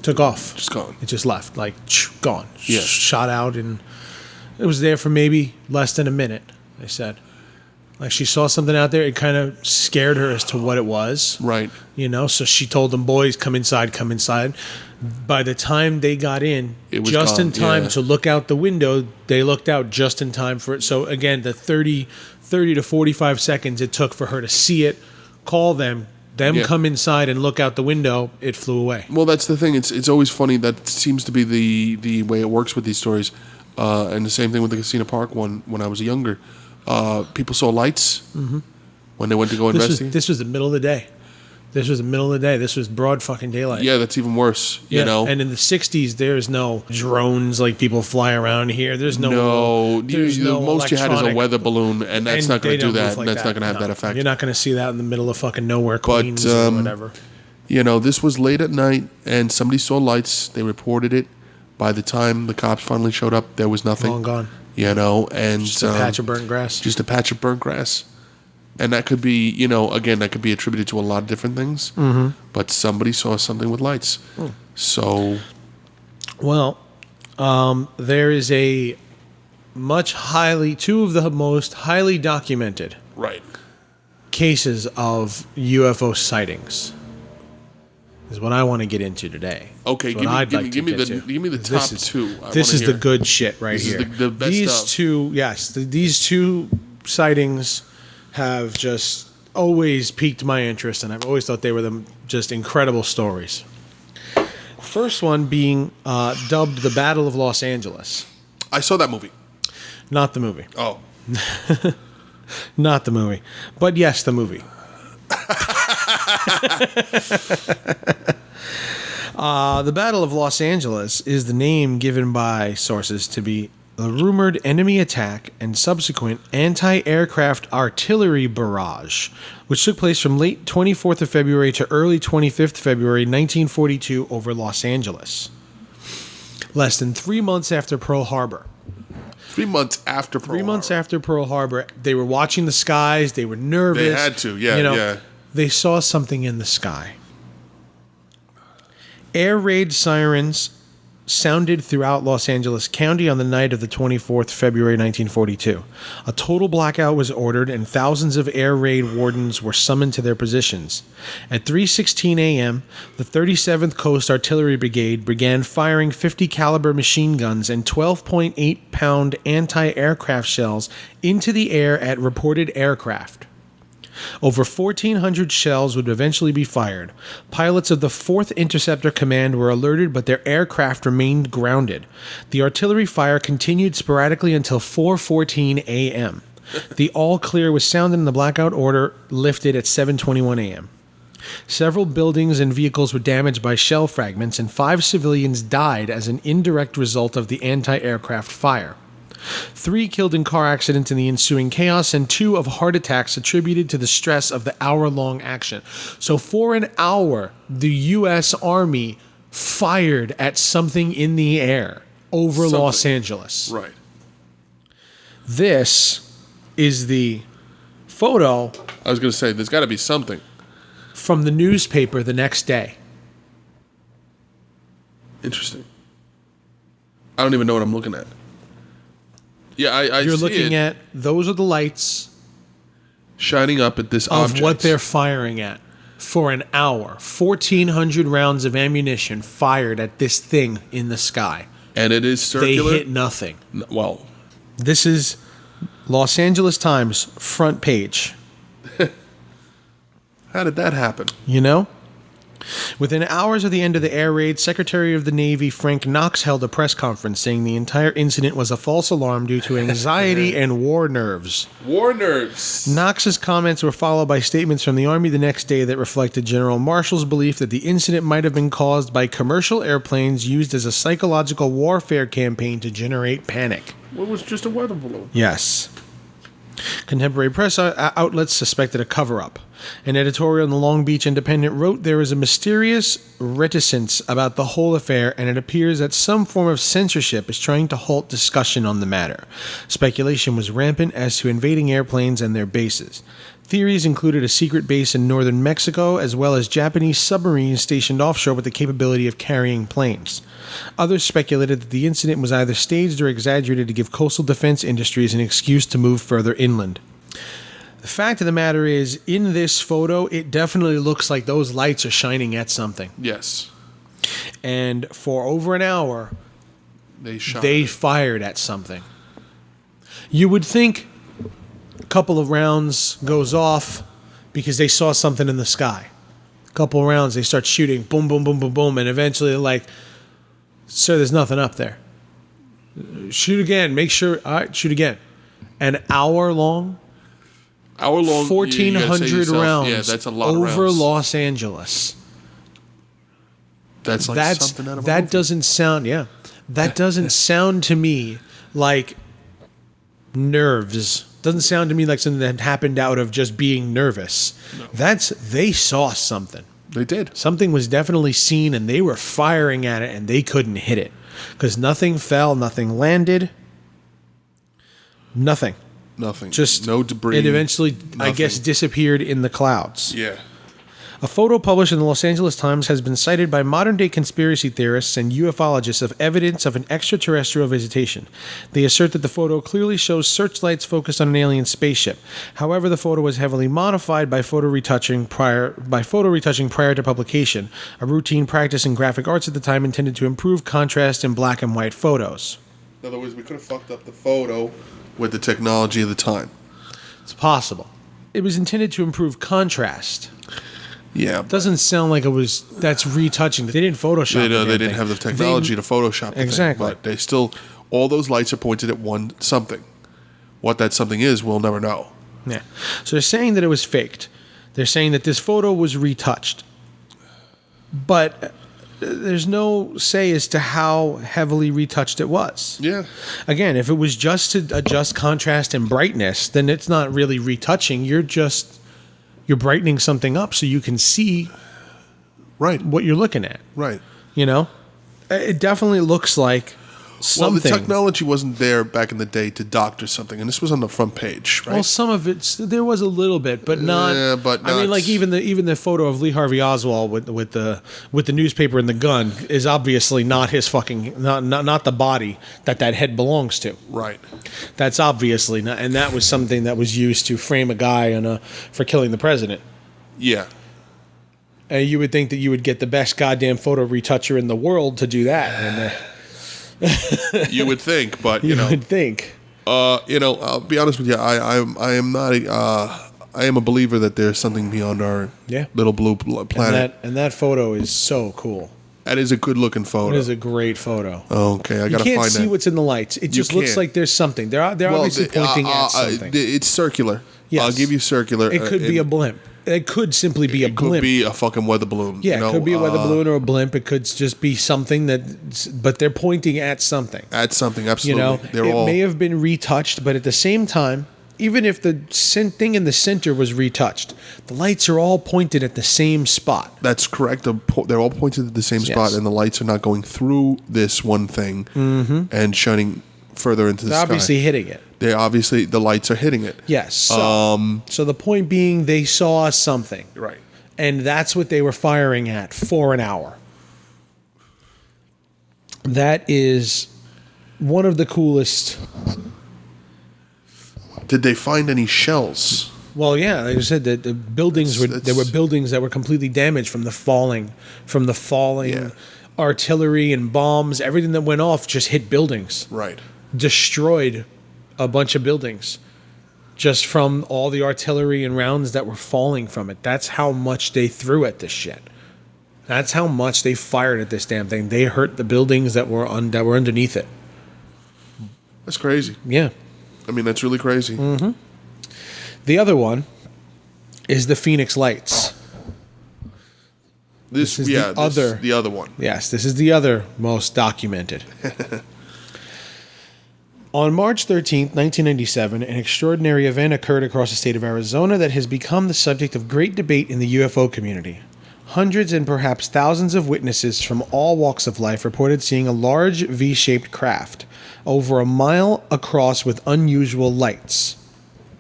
took off. Just gone. It just left, like gone. Yeah. Shot out, and it was there for maybe less than a minute, they said. Like she saw something out there, it kind of scared her as to what it was. Right. So she told them, boys, come inside, come inside. By the time they got in, just in time to look out the window, they looked out just in time for it. So again, the 30 to 45 seconds it took for her to see it, call them come inside and look out the window, it flew away. Well, that's the thing. It's always funny. That seems to be the way it works with these stories. And the same thing with the Kissena Park one when I was younger. People saw lights when they went to go investigate. This was the middle of the day. This was broad fucking daylight. Yeah, that's even worse. You know. And in the 60s, there's no drones like people fly around here. There's no. The most you had is a weather balloon, and that's not going to do that. That's not going to have that effect. You're not going to see that in the middle of fucking nowhere, Queens or whatever. This was late at night, and somebody saw lights. They reported it. By the time the cops finally showed up, there was nothing. Long gone. And Just a patch of burnt grass. Just a patch of burnt grass. And that could be, again, that could be attributed to a lot of different things. Mm-hmm. But somebody saw something with lights. So. Well, there is two of the most highly documented cases of UFO sightings. Is what I want to get into today. Okay, give me the top two. This is the good shit right here. This is the best stuff. These two sightings have just always piqued my interest, and I've always thought they were just incredible stories. First one being dubbed the Battle of Los Angeles. I saw that movie. Not the movie. Oh. Not the movie. But yes, the movie. The Battle of Los Angeles is the name given by sources to be a rumored enemy attack and subsequent anti-aircraft artillery barrage, which took place from late 24th of February to early 25th February 1942 over Los Angeles. Less than 3 months after Pearl Harbor. 3 months after Pearl Harbor. 3 months after Pearl Harbor, they were watching the skies. They were nervous. They had to, yeah. They saw something in the sky. Air raid sirens sounded throughout Los Angeles County on the night of the 24th February 1942. A total blackout was ordered, and thousands of air raid wardens were summoned to their positions. At 3:16 a.m., the 37th Coast Artillery Brigade began firing 50 caliber machine guns and 12.8-pound anti-aircraft shells into the air at reported aircraft. Over 1,400 shells would eventually be fired. Pilots of the 4th Interceptor Command were alerted, but their aircraft remained grounded. The artillery fire continued sporadically until 4:14 a.m. The all-clear was sounded and the blackout order lifted at 7:21 a.m. Several buildings and vehicles were damaged by shell fragments, and 5 civilians died as an indirect result of the anti-aircraft fire. 3 killed in car accidents in the ensuing chaos, and 2 of heart attacks attributed to the stress of the hour-long action. So for an hour, the U.S. Army fired at something in the air over Los Angeles. Right. This is the photo. I was going to say, there's got to be something. From the newspaper the next day. Interesting. I don't even know what I'm looking at. Yeah, You're see looking it at, those are the lights shining up at this of object. what they're firing at for an hour. 1,400 rounds of ammunition fired at this thing in the sky. And it is circular. They hit nothing. Well, this is Los Angeles Times front page. How did that happen? You know? Within hours of the end of the air raid, Secretary of the Navy Frank Knox held a press conference saying the entire incident was a false alarm due to anxiety and war nerves. War nerves. Knox's comments were followed by statements from the Army the next day that reflected General Marshall's belief that the incident might have been caused by commercial airplanes used as a psychological warfare campaign to generate panic. Well, it was just a weather balloon. Yes. Contemporary press outlets suspected a cover-up. An editorial in the Long Beach Independent wrote there is a mysterious reticence about the whole affair, and it appears that some form of censorship is trying to halt discussion on the matter. Speculation was rampant as to invading airplanes and their bases. Theories included a secret base in northern Mexico, as well as Japanese submarines stationed offshore with the capability of carrying planes. Others speculated that the incident was either staged or exaggerated to give coastal defense industries an excuse to move further inland. The fact of the matter is, in this photo, it definitely looks like those lights are shining at something. Yes. And for over an hour, they fired at something. You would think a couple of rounds goes off because they saw something in the sky. A couple of rounds, they start shooting, boom, boom, boom, boom, boom, and eventually they're like, sir, there's nothing up there. Shoot again, make sure, all right, shoot again. An hour long, 1,400 rounds, yeah, that's a lot over of rounds. Los Angeles. That's like something out of a that movie. Doesn't sound, yeah. That doesn't sound to me like nerves. Doesn't sound to me like something that happened out of just being nervous. No. They saw something. They did. Something was definitely seen, and they were firing at it, and they couldn't hit it because nothing fell, nothing landed, nothing. Nothing. Just no debris. It eventually, I nothing. guess, disappeared in the clouds. Yeah. A photo published in the Los Angeles Times has been cited by modern-day conspiracy theorists and ufologists of evidence of an extraterrestrial visitation. They assert that the photo clearly shows searchlights focused on an alien spaceship. However, the photo was heavily modified by photo retouching prior to publication, a routine practice in graphic arts at the time intended to improve contrast in black and white photos. In other words, we could have fucked up the photo with the technology of the time. It's possible. It was intended to improve contrast. Yeah. Doesn't sound like that's retouching. They didn't Photoshop They the damn didn't thing. have the technology to Photoshop the Exactly. thing, but they still, all those lights are pointed at one something. What that something is, we'll never know. Yeah. So they're saying that it was faked. They're saying that this photo was retouched. But there's no say as to how heavily retouched it was. Yeah. Again, if it was just to adjust contrast and brightness, then it's not really retouching. You're brightening something up so you can see Right. what you're looking at. Right. You know? It definitely looks like something. Well, the technology wasn't there back in the day to doctor something, and this was on the front page, right? Well, some of there was a little bit, but not. Yeah, but I mean, not- like even the photo of Lee Harvey Oswald with the newspaper and the gun is obviously not his fucking not the body that head belongs to. Right. That's obviously not, and that was something that was used to frame a guy for killing the president. Yeah. And you would think that you would get the best goddamn photo retoucher in the world to do that, and You would think, but you would think. I'll be honest with you. I am not. I am a believer that there's something beyond our little blue planet. And that photo is so cool. That is a good looking photo. It is a great photo. Okay, I You gotta can't find see that. what's in the lights. It just looks can't. like there's something. They're obviously pointing at something. It's circular. Yes. I'll give you circular. It could be a blimp. It could simply be a It could blimp. be a fucking weather balloon. Yeah, you know, it could be a weather balloon or a blimp. It could just be something but they're pointing at something. At something, You absolutely. know, They're it all may have been retouched, but at the same time, even if the thing in the center was retouched, the lights are all pointed at the same spot. That's correct. They're all pointed at the same spot, Yes. and the lights are not going through this one thing and shining further into the They're sky. obviously hitting it. The lights are hitting it. Yes. So the point being, they saw something. Right. And that's what they were firing at for an hour. That is one of the coolest. Did they find any shells? Well, yeah, like I said, the buildings there were buildings that were completely damaged from the falling Yeah. artillery and bombs. Everything that went off just hit buildings, Right. destroyed a bunch of buildings. Just from all the artillery and rounds that were falling from it. That's how much they threw at this shit. That's how much they fired at this damn thing. They hurt the buildings that were underneath it. That's crazy. Yeah. I mean, that's really crazy. The other one is the Phoenix Lights. This is is the the other one. Yes, this is the other most documented. On March 13th, 1997, an extraordinary event occurred across the state of Arizona that has become the subject of great debate in the UFO community. Hundreds and perhaps thousands of witnesses from all walks of life reported seeing a large V-shaped craft over a mile across with unusual lights.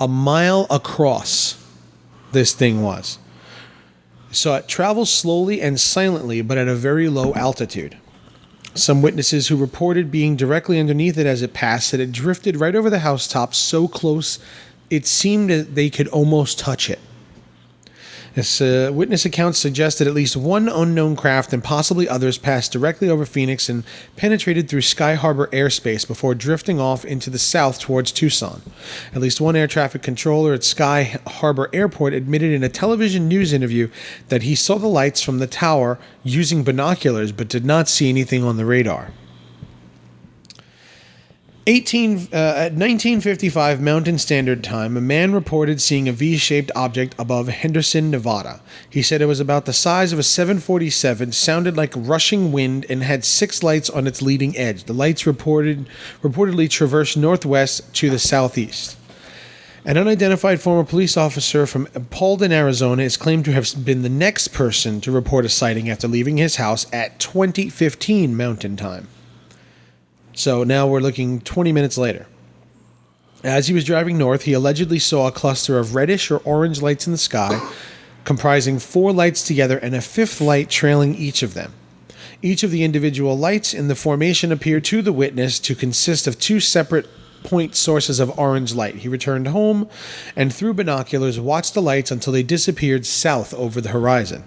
A mile across this thing was. So it travels slowly and silently, but at a very low altitude. Some witnesses who reported being directly underneath it as it passed said it drifted right over the housetops so close it seemed that they could almost touch it. This witness accounts suggest that at least one unknown craft and possibly others passed directly over Phoenix and penetrated through Sky Harbor airspace before drifting off into the south towards Tucson. At least one air traffic controller at Sky Harbor Airport admitted in a television news interview that he saw the lights from the tower using binoculars but did not see anything on the radar. At 1955 Mountain Standard Time, a man reported seeing a V-shaped object above Henderson, Nevada. He said it was about the size of a 747, sounded like rushing wind, and had 6 lights on its leading edge. The lights reportedly traversed northwest to the southeast. An unidentified former police officer from Paulden, Arizona, is claimed to have been the next person to report a sighting after leaving his house at 2015 Mountain Time. So now we're looking 20 minutes later. As he was driving north, he allegedly saw a cluster of reddish or orange lights in the sky, comprising 4 lights together and a 5th light trailing each of them. Each of the individual lights in the formation appeared to the witness to consist of 2 separate point sources of orange light. He returned home and through binoculars watched the lights until they disappeared south over the horizon.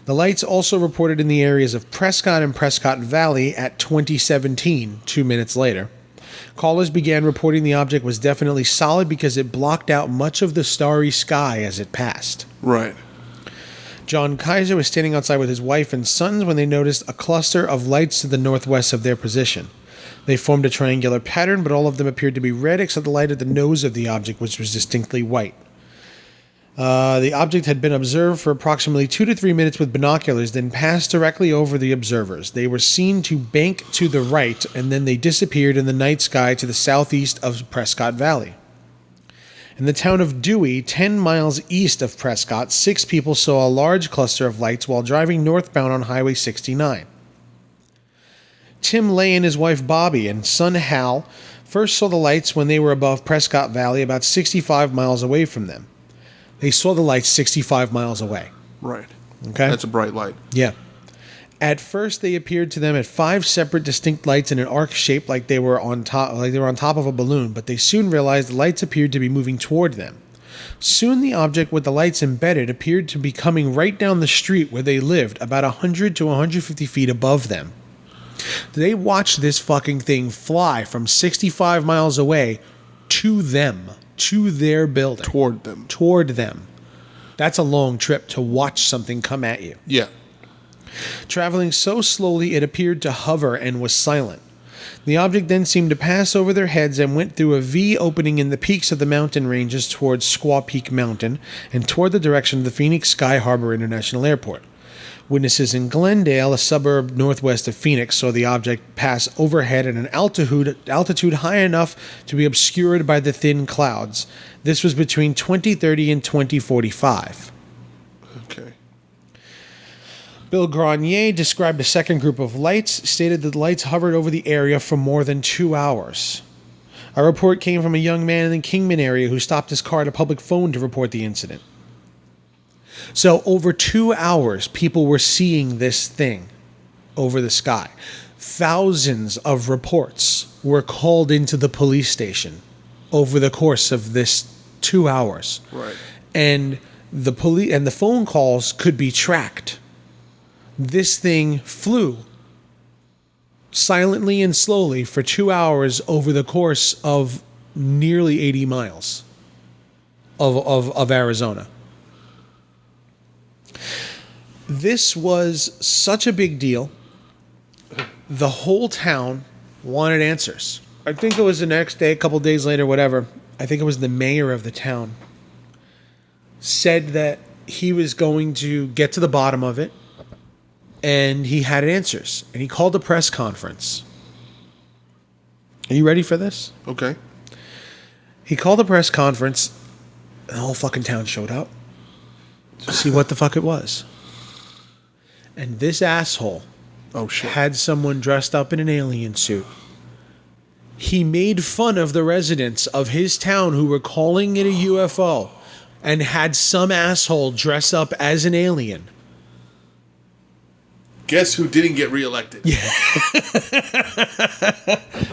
The lights also reported in the areas of Prescott and Prescott Valley at 2017, 2 minutes later. Callers began reporting the object was definitely solid because it blocked out much of the starry sky as it passed. Right. John Kaiser was standing outside with his wife and sons when they noticed a cluster of lights to the northwest of their position. They formed a triangular pattern, but all of them appeared to be red except the light at the nose of the object, which was distinctly white. The object had been observed for approximately 2 to 3 minutes with binoculars, then passed directly over the observers. They were seen to bank to the right, and then they disappeared in the night sky to the southeast of Prescott Valley. In the town of Dewey, 10 miles east of Prescott, 6 people saw a large cluster of lights while driving northbound on Highway 69. Tim Lay and his wife Bobby and son Hal first saw the lights when they were above Prescott Valley, about 65 miles away from them. They saw the lights 65 miles away. Right. Okay? That's a bright light. Yeah. At first, they appeared to them at 5 separate distinct lights in an arc shape like they were on top of a balloon, but they soon realized the lights appeared to be moving toward them. Soon the object with the lights embedded appeared to be coming right down the street where they lived, about 100 to 150 feet above them. They watched this fucking thing fly from 65 miles away to them, to their building. Toward them. That's a long trip to watch something come at you. Yeah. Traveling so slowly it appeared to hover and was silent. The object then seemed to pass over their heads and went through a V opening in the peaks of the mountain ranges towards Squaw Peak Mountain and toward the direction of the Phoenix Sky Harbor International Airport. Witnesses in Glendale, a suburb northwest of Phoenix, saw the object pass overhead at an altitude high enough to be obscured by the thin clouds. This was between 2030 and 2045. Okay. Bill Grenier described a second group of lights, stated that the lights hovered over the area for more than 2 hours. A report came from a young man in the Kingman area who stopped his car at a public phone to report the incident. So over 2 hours, people were seeing this thing over the sky. Thousands of reports were called into the police station over the course of this 2 hours. Right. And the police and the phone calls could be tracked. This thing flew silently and slowly for 2 hours over the course of nearly 80 miles of Arizona. This was such a big deal. The whole town wanted answers. I think it was the next day, a couple days later, whatever. I think it was the mayor of the town said that he was going to get to the bottom of it, and he had answers. And he called a press conference. Are you ready for this? Okay. He called a press conference, and the whole fucking town showed up to see what the fuck it was. And this asshole had someone dressed up in an alien suit. He made fun of the residents of his town who were calling it a UFO and had some asshole dress up as an alien. Guess who didn't get reelected? Yeah.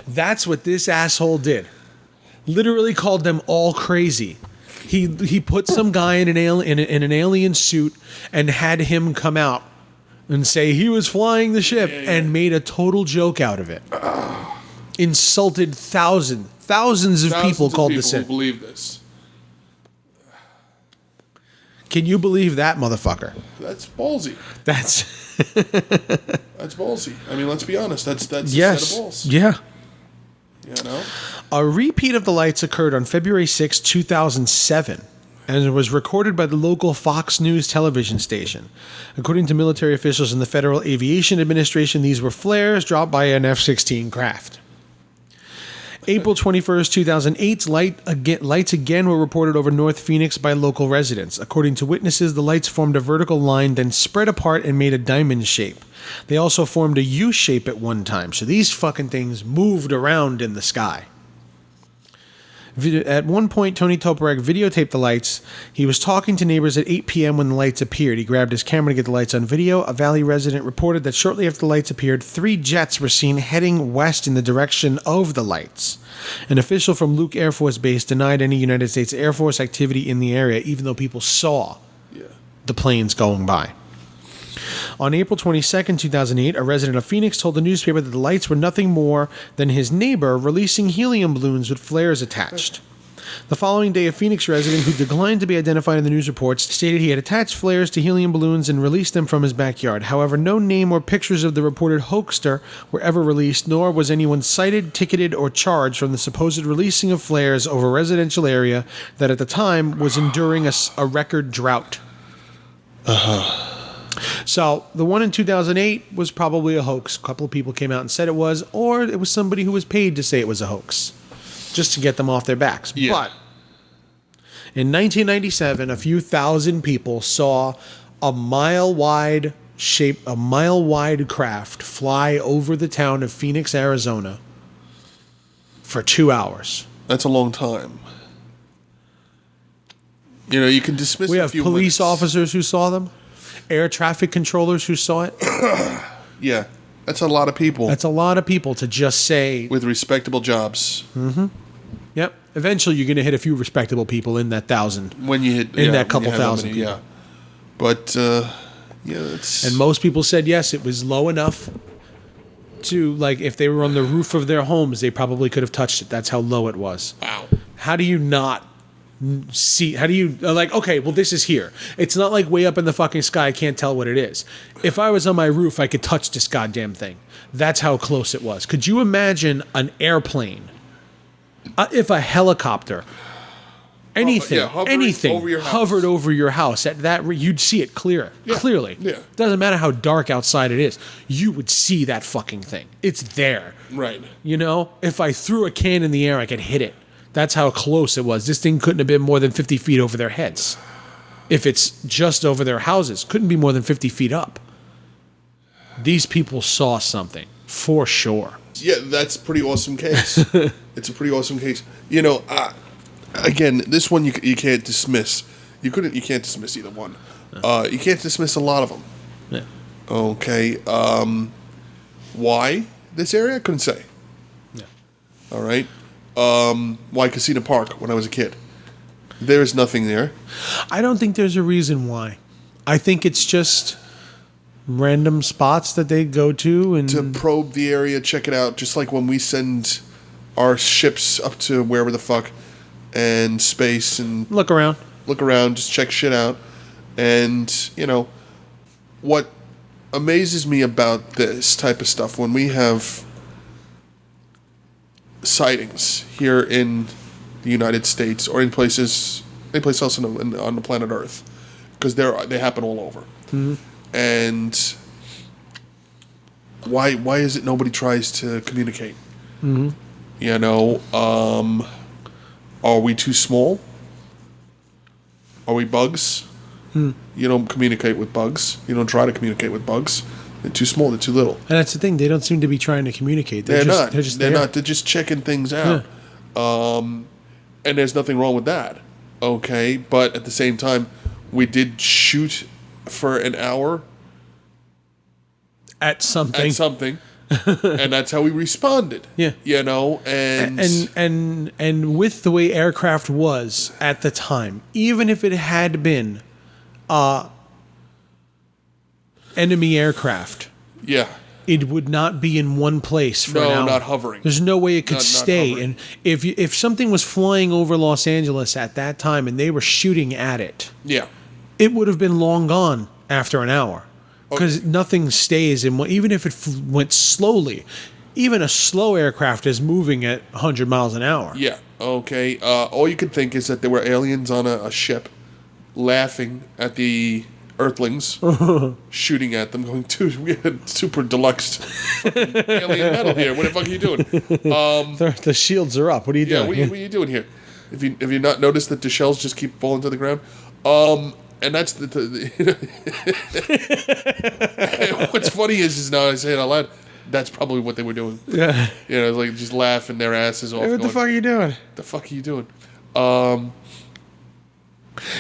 That's what this asshole did. Literally called them all crazy. He put some guy in an alien suit and had him come out and say he was flying the ship and made a total joke out of it. Insulted thousands of people called this in. Who believe this. Can you believe that, motherfucker? That's ballsy. That's ballsy. I mean, let's be honest. That's yes. a set of balls. Yeah. You know? A repeat of the lights occurred on February 6, 2007, and it was recorded by the local Fox News television station. According to military officials in the Federal Aviation Administration, these were flares dropped by an F-16 craft. April 21st, 2008, lights again were reported over North Phoenix by local residents. According to witnesses, the lights formed a vertical line, then spread apart and made a diamond shape. They also formed a U shape at one time, so these fucking things moved around in the sky. At one point, Tony Toporek videotaped the lights. He was talking to neighbors at 8 p.m. when the lights appeared. He grabbed his camera to get the lights on video. A Valley resident reported that shortly after the lights appeared, 3 jets were seen heading west in the direction of the lights. An official from Luke Air Force Base denied any United States Air Force activity in the area, even though people saw the planes going by. On April 22nd, 2008, a resident of Phoenix told the newspaper that the lights were nothing more than his neighbor releasing helium balloons with flares attached. The following day, a Phoenix resident who declined to be identified in the news reports stated he had attached flares to helium balloons and released them from his backyard. However, no name or pictures of the reported hoaxer were ever released, nor was anyone cited, ticketed, or charged from the supposed releasing of flares over a residential area that at the time was enduring a record drought. So, the one in 2008 was probably a hoax. A couple of people came out and said it was, or it was somebody who was paid to say it was a hoax, just to get them off their backs. Yeah. But in 1997, a few thousand people saw a mile-wide craft fly over the town of Phoenix, Arizona for 2 hours. That's a long time. You know, you can dismiss We a have few police minutes. officers who saw them. Air traffic controllers who saw it. Yeah, that's a lot of people. That's a lot of people to just say. With respectable jobs. Yep. Eventually, you're going to hit a few respectable people in that thousand. When you hit... In that when couple you have thousand many, people. Yeah. But, it's... And most people said yes, it was low enough to, like, if they were on the roof of their homes, they probably could have touched it. That's how low it was. Wow. How do you not see? How do you, like, okay, well, this is here. It's not like way up in the fucking sky, I can't tell what it is. If I was on my roof, I could touch this goddamn thing. That's how close it was. Could you imagine an airplane? If a helicopter, anything, hovered over your house at that, you'd see it clearly. Yeah. Doesn't matter how dark outside it is, you would see that fucking thing. It's there. Right. You know, if I threw a can in the air, I could hit it. That's how close it was. This thing couldn't have been more than 50 feet over their heads. If it's just over their houses, couldn't be more than 50 feet up. These people saw something, for sure. Yeah, that's a pretty awesome case. It's a pretty awesome case. You know, again, this one you can't dismiss. You can't dismiss either one. You can't dismiss a lot of them. Yeah. Okay. Why this area? I couldn't say. Yeah. All right. Why Kissena Park when I was a kid? There is nothing there. I don't think there's a reason why. I think it's just random spots that they go to and To probe the area, check it out, just like when we send our ships up to wherever the fuck and space and look around. just check shit out. And, you know, what amazes me about this type of stuff, when we have sightings here in the United States or in places, any place else on the planet Earth, because they happen all over. Mm-hmm. And why is it nobody tries to communicate? Mm-hmm. You know, are we too small? Are we bugs? You don't communicate with bugs. You don't try to communicate with bugs. They're too small. They're too little. And that's the thing. They don't seem to be trying to communicate. They're not. They're just They're there. not. They're just checking things out. Yeah. And there's nothing wrong with that. Okay, but at the same time, we did shoot for an hour At something. and that's how we responded. Yeah. You know, and with the way aircraft was at the time, even if it had been enemy aircraft, yeah. it would not be in one place for an hour. not hovering. There's no way it could Not stay. hovering. And if something was flying over Los Angeles at that time and they were shooting at it, Yeah. it would have been long gone after an hour. Because nothing stays in one, even if it went slowly. Even a slow aircraft is moving at 100 miles an hour. Yeah. Okay. All you could think is that there were aliens on a ship laughing at the Earthlings shooting at them, going, "Dude, we had super deluxe alien metal here. What the fuck are you doing?" The shields are up. What are you doing? What are you doing here? Have you not noticed that the shells just keep falling to the ground? And that's what's funny is now I say it out loud. That's probably what they were doing. Yeah. Like just laughing their asses off. Hey, what the fuck are you doing? The fuck are you doing?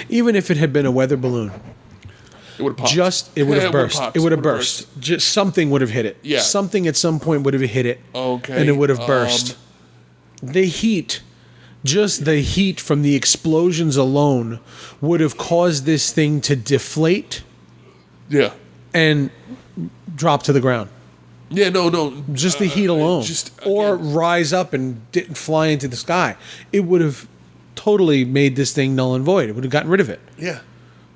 Even if it had been a weather balloon, it would have popped. It would have burst. It would have burst. Just something would have hit it. Yeah. Something at some point would have hit it. Okay. And it would have burst. The heat from the explosions alone would have caused this thing to deflate. Yeah. And drop to the ground. Yeah, no. Just the heat alone. Or rise up and fly into the sky. It would have totally made this thing null and void. It would have gotten rid of it. Yeah.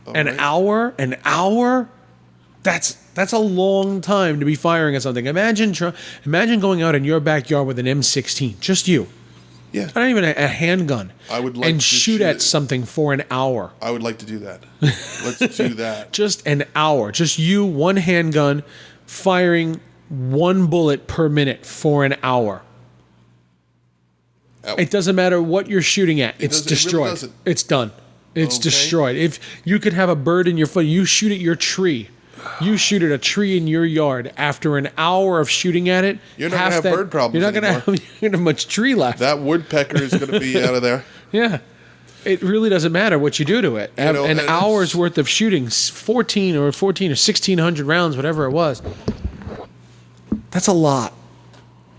An hour? That's a long time to be firing at something. Imagine going out in your backyard with an M16. Just you. Yeah. Not even a handgun. I would like to shoot at something for an hour. I would like to do that. Let's do that. Just an hour. Just you, one handgun, firing one bullet per minute for an hour. It doesn't matter what you're shooting at. It's destroyed. It really it's done. It's destroyed. If you could have a bird in your foot, you shoot at your tree. You shoot at a tree in your yard. After an hour of shooting at it, you're not going to have bird problems. You're not going to have much tree left. That woodpecker is going to be out of there. Yeah. It really doesn't matter what you do to it. An hour's worth of shooting, 14 or 1,600 rounds, whatever it was. That's a lot.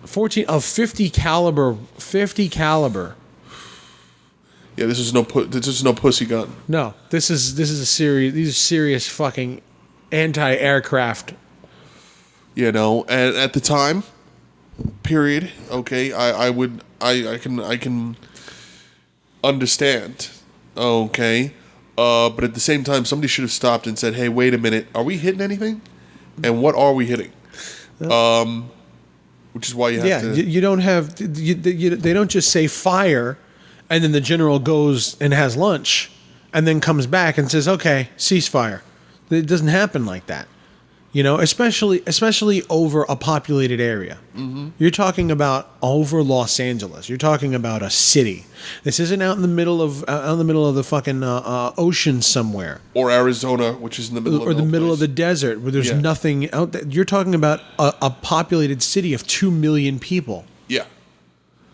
50 caliber. Yeah, this is no pussy gun. No, this is a serious. These are serious fucking anti-aircraft. And at the time, period. Okay, I can understand. Okay, but at the same time, somebody should have stopped and said, "Hey, wait a minute, are we hitting anything? And what are we hitting?" Which is why you have to. You don't have. They don't just say fire, and then the general goes and has lunch, and then comes back and says, "Okay, ceasefire." It doesn't happen like that. Especially over a populated area. Mm-hmm. You're talking about over Los Angeles. You're talking about a city. This isn't out in the middle of the fucking ocean somewhere. Or Arizona, which is in the middle of the middle of the desert where there's nothing out there. You're talking about a populated city of 2 million people. Yeah.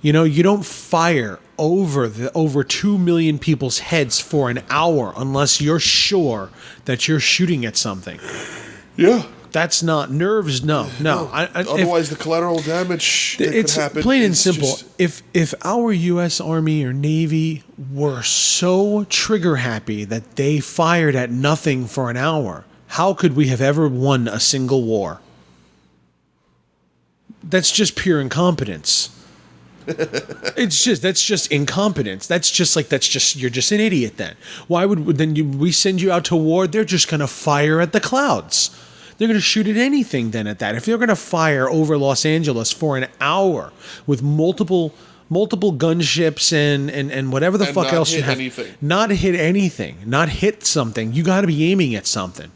You don't fire over 2 million people's heads for an hour unless you're sure that you're shooting at something. Yeah. That's not nerves. No. Otherwise, the collateral damage that could happen. Plain and simple. If our U.S. Army or Navy were so trigger happy that they fired at nothing for an hour, how could we have ever won a single war? That's just pure incompetence. That's just incompetence. You're just an idiot then. Why would we send you out to war? They're just going to fire at the clouds. They're going to shoot at anything then at that. If they're going to fire over Los Angeles for an hour with multiple gunships and whatever the fuck else you have. Not hit anything. Not hit something. You got to be aiming at something.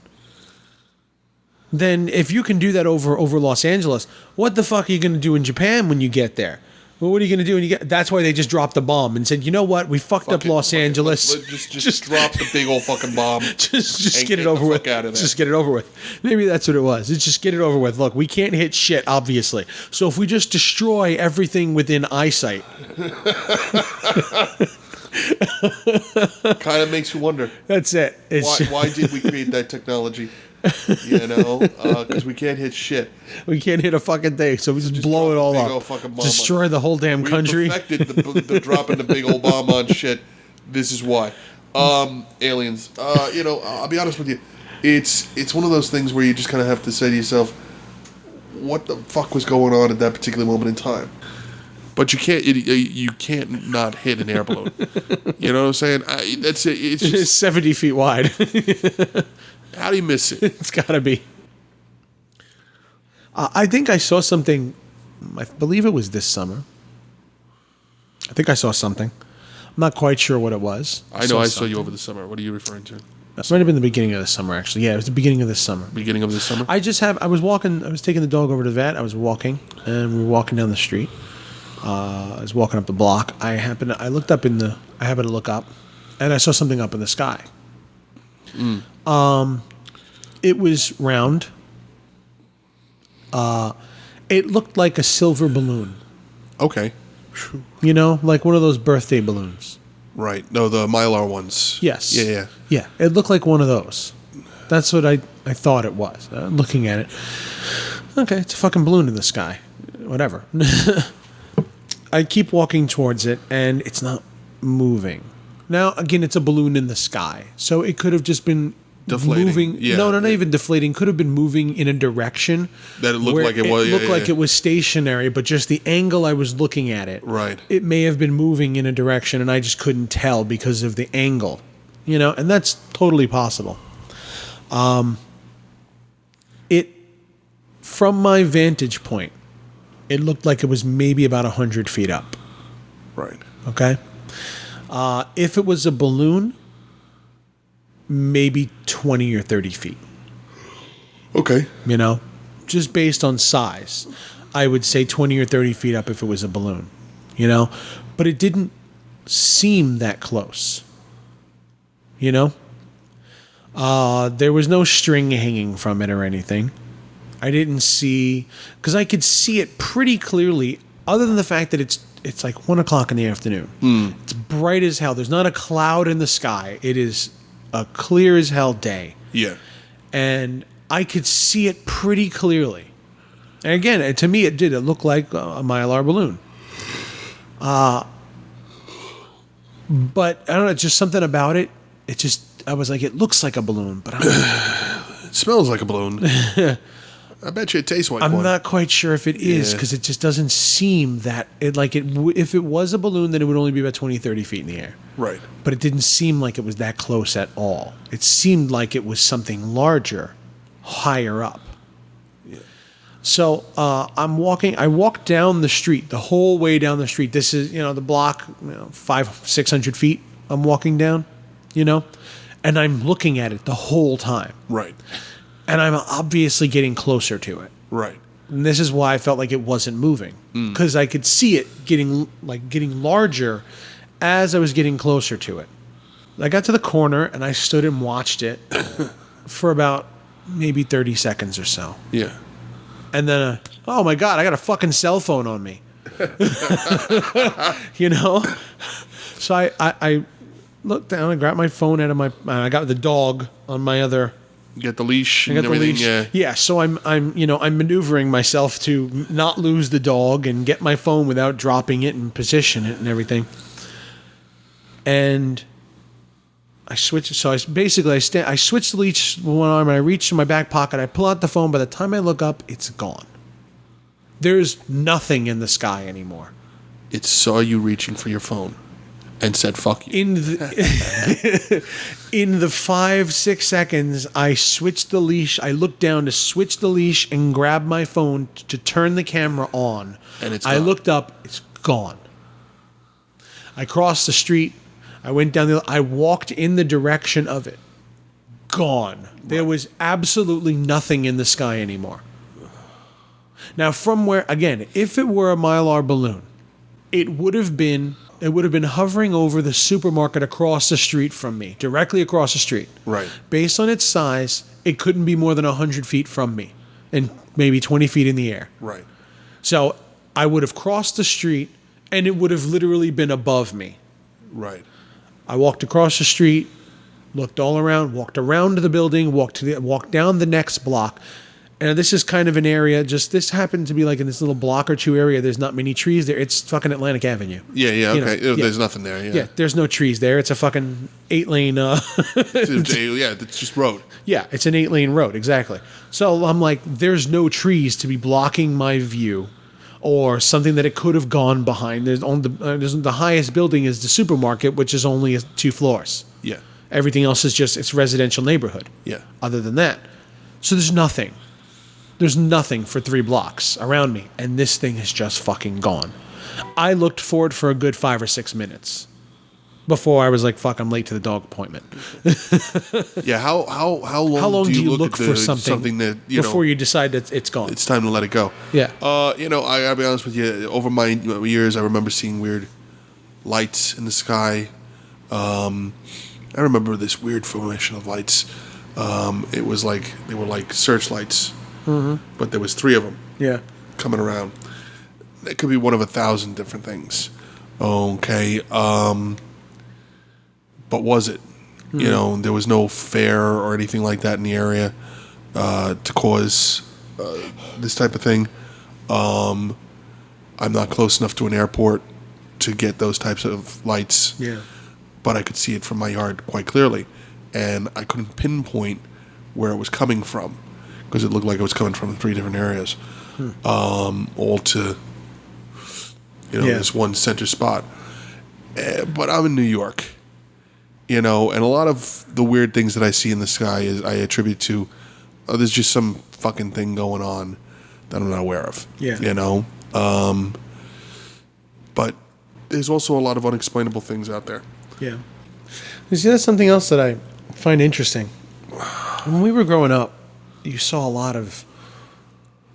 Then if you can do that over Los Angeles, what the fuck are you going to do in Japan when you get there? Well, what are you going to do when you get? That's why they just dropped the bomb and said, you know what? We fucked up Los Angeles. Just drop the big old fucking bomb. just get it over with. Just get it over with. Maybe that's what it was. It's just get it over with. Look, we can't hit shit, obviously. So if we just destroy everything within eyesight. Kind of makes you wonder. That's it. Why did we create that technology? Because we can't hit shit. We can't hit a fucking thing, so we just blow it all up. Destroy the whole damn country. We perfected the dropping the big old bomb on shit. This is why. Aliens. I'll be honest with you. It's one of those things where you just kind of have to say to yourself, what the fuck was going on at that particular moment in time? But you can't not hit an air balloon. You know what I'm saying? That's it. It's just 70 feet wide. How do you miss it? It's got to be. I think I saw something. I believe it was this summer. I think I saw something. I'm not quite sure what it was. I know I saw you over the summer. What are you referring to? That might have been the beginning of the summer, actually. Yeah, it was the beginning of this summer. Beginning of this summer? I was taking the dog over to the vet. I was walking, and we were walking down the street. I was walking up the block. I happened to look up, and I saw something up in the sky. It was round. It looked like a silver balloon. Okay. You know, like one of those birthday balloons. Right. No, the Mylar ones. Yes. Yeah. Yeah, it looked like one of those. That's what I thought it was, looking at it. Okay, it's a fucking balloon in the sky. Whatever. I keep walking towards it, and it's not moving. Now, again, it's a balloon in the sky, so it could have just been deflating. Moving. Yeah, no, not even deflating. Could have been moving in a direction that it looked like it was. It looked like it was stationary, but just the angle I was looking at it. Right. It may have been moving in a direction, and I just couldn't tell because of the angle. You know, and that's totally possible. From my vantage point, it looked like it was maybe about 100 feet up. Right. Okay. If it was a balloon, maybe 20 or 30 feet. Okay. You know, just based on size, I would say 20 or 30 feet up if it was a balloon. You know, but it didn't seem that close. You know, there was no string hanging from it or anything. I didn't see, because I could see it pretty clearly, other than the fact that it's like 1 o'clock in the afternoon. It's bright as hell. There's not a cloud in the sky. It is a clear as hell day. Yeah. And I could see it pretty clearly. And again, to me, it did. It looked like a Mylar balloon. But I don't know, just something about it. I was like, it looks like a balloon, but It smells like a balloon. I bet you it tastes like one. I'm not quite sure if it is, because it just doesn't seem that if it was a balloon, then it would only be about 20, 30 feet in the air. Right. But it didn't seem like it was that close at all. It seemed like it was something larger, higher up. Yeah. So I'm walking. I walked down the street, the whole way down the street. This is, the block, 500-600 feet I'm walking down, and I'm looking at it the whole time. Right. And I'm obviously getting closer to it. Right. And this is why I felt like it wasn't moving, because I could see it getting larger as I was getting closer to it. I got to the corner and I stood and watched it for about maybe 30 seconds or so. Yeah. And then, oh my God, I got a fucking cell phone on me. So I looked down and grabbed my phone out of my. I got the dog on my other. You got the leash I and got the everything. leash. Yeah. So I'm maneuvering myself to not lose the dog and get my phone without dropping it and position it and everything. And I switched. So I switched the leash with one arm and I reached in my back pocket. I pull out the phone. By the time I look up, it's gone. There's nothing in the sky anymore. It saw you reaching for your phone and said, fuck you. In the 5-6 seconds, I switched the leash. I looked down to switch the leash and grab my phone to turn the camera on. And it's I gone. looked up. It's gone. I crossed the street. I went down I walked in the direction of it. Gone. There was absolutely nothing in the sky anymore. Now, from where, again, if it were a Mylar balloon, it would have been hovering over the supermarket across the street from me, directly across the street. Right. Based on its size, it couldn't be more than 100 feet from me and maybe 20 feet in the air. Right. So I would have crossed the street and it would have literally been above me. Right. I walked across the street, looked all around, walked around to the building, walked down the next block. And this is kind of an area, this happened to be like in this little block or two area. There's not many trees there. It's fucking Atlantic Avenue. Yeah, okay. There's nothing there, yeah. Yeah, there's no trees there. It's a fucking 8-lane... yeah, it's just road. Yeah, it's an 8-lane road, exactly. So I'm like, there's no trees to be blocking my view or something that it could have gone behind. The highest building is the supermarket, which is only 2 floors. Yeah. Everything else is it's residential neighborhood. Yeah. Other than that. So there's nothing. There's nothing for 3 blocks around me, and this thing is just fucking gone. I looked for it for a good 5 or 6 minutes before I was like, fuck, I'm late to the dog appointment. Yeah, how long do you look at for something that before you decide that it's gone? it's time to let it go? Yeah. I gotta be honest with you. Over my years, I remember seeing weird lights in the sky. I remember this weird formation of lights. It was like they were like searchlights, but there was 3 of them. Yeah. Coming around. It could be one of 1,000 different things. Okay. But was it? There was no fare or anything like that in the area to cause this type of thing. I'm not close enough to an airport to get those types of lights. Yeah. But I could see it from my yard quite clearly. And I couldn't pinpoint where it was coming from because it looked like it was coming from 3 different areas. All to, this one center spot. But I'm in New York, and a lot of the weird things that I see in the sky I attribute to, there's just some fucking thing going on that I'm not aware of. Yeah. But there's also a lot of unexplainable things out there. Yeah. You see, that's something else that I find interesting. When we were growing up, you saw a lot of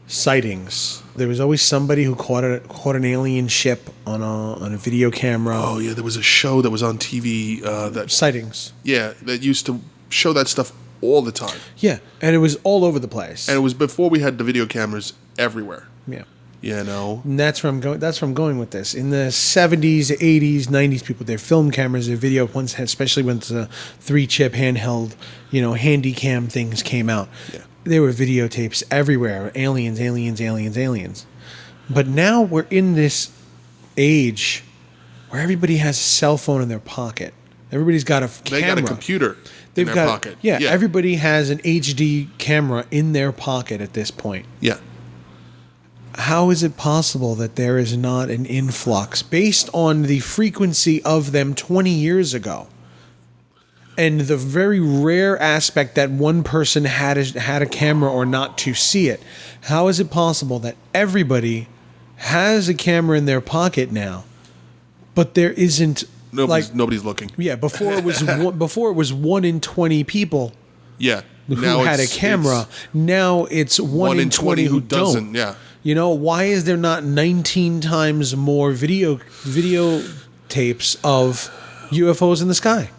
sightings. There was always somebody who caught an alien ship on a video camera. Oh yeah, there was a show that was on TV that sightings. Yeah, that used to show that stuff all the time. Yeah, and it was all over the place. And it was before we had the video cameras everywhere. Yeah. And that's where I'm going. That's where I'm going with this. In the 70s, 80s, 90s, people their film cameras, their video ones, especially when the 3-chip handheld, handy cam things came out. Yeah. There were videotapes everywhere. Aliens. But now we're in this age where everybody has a cell phone in their pocket. Everybody's got a camera. They got a computer in their pocket. Yeah, everybody has an HD camera in their pocket at this point. Yeah. How is it possible that there is not an influx based on the frequency of them 20 years ago? And the very rare aspect that one person had a camera or not to see it. How is it possible that everybody has a camera in their pocket now, but there isn't nobody's looking? Yeah, before it was 1 in 20 people. Yeah, who had a camera. Now it's 1 in 20 who doesn't. don't. Yeah. Why is there not 19 times more video tapes of UFOs in the sky?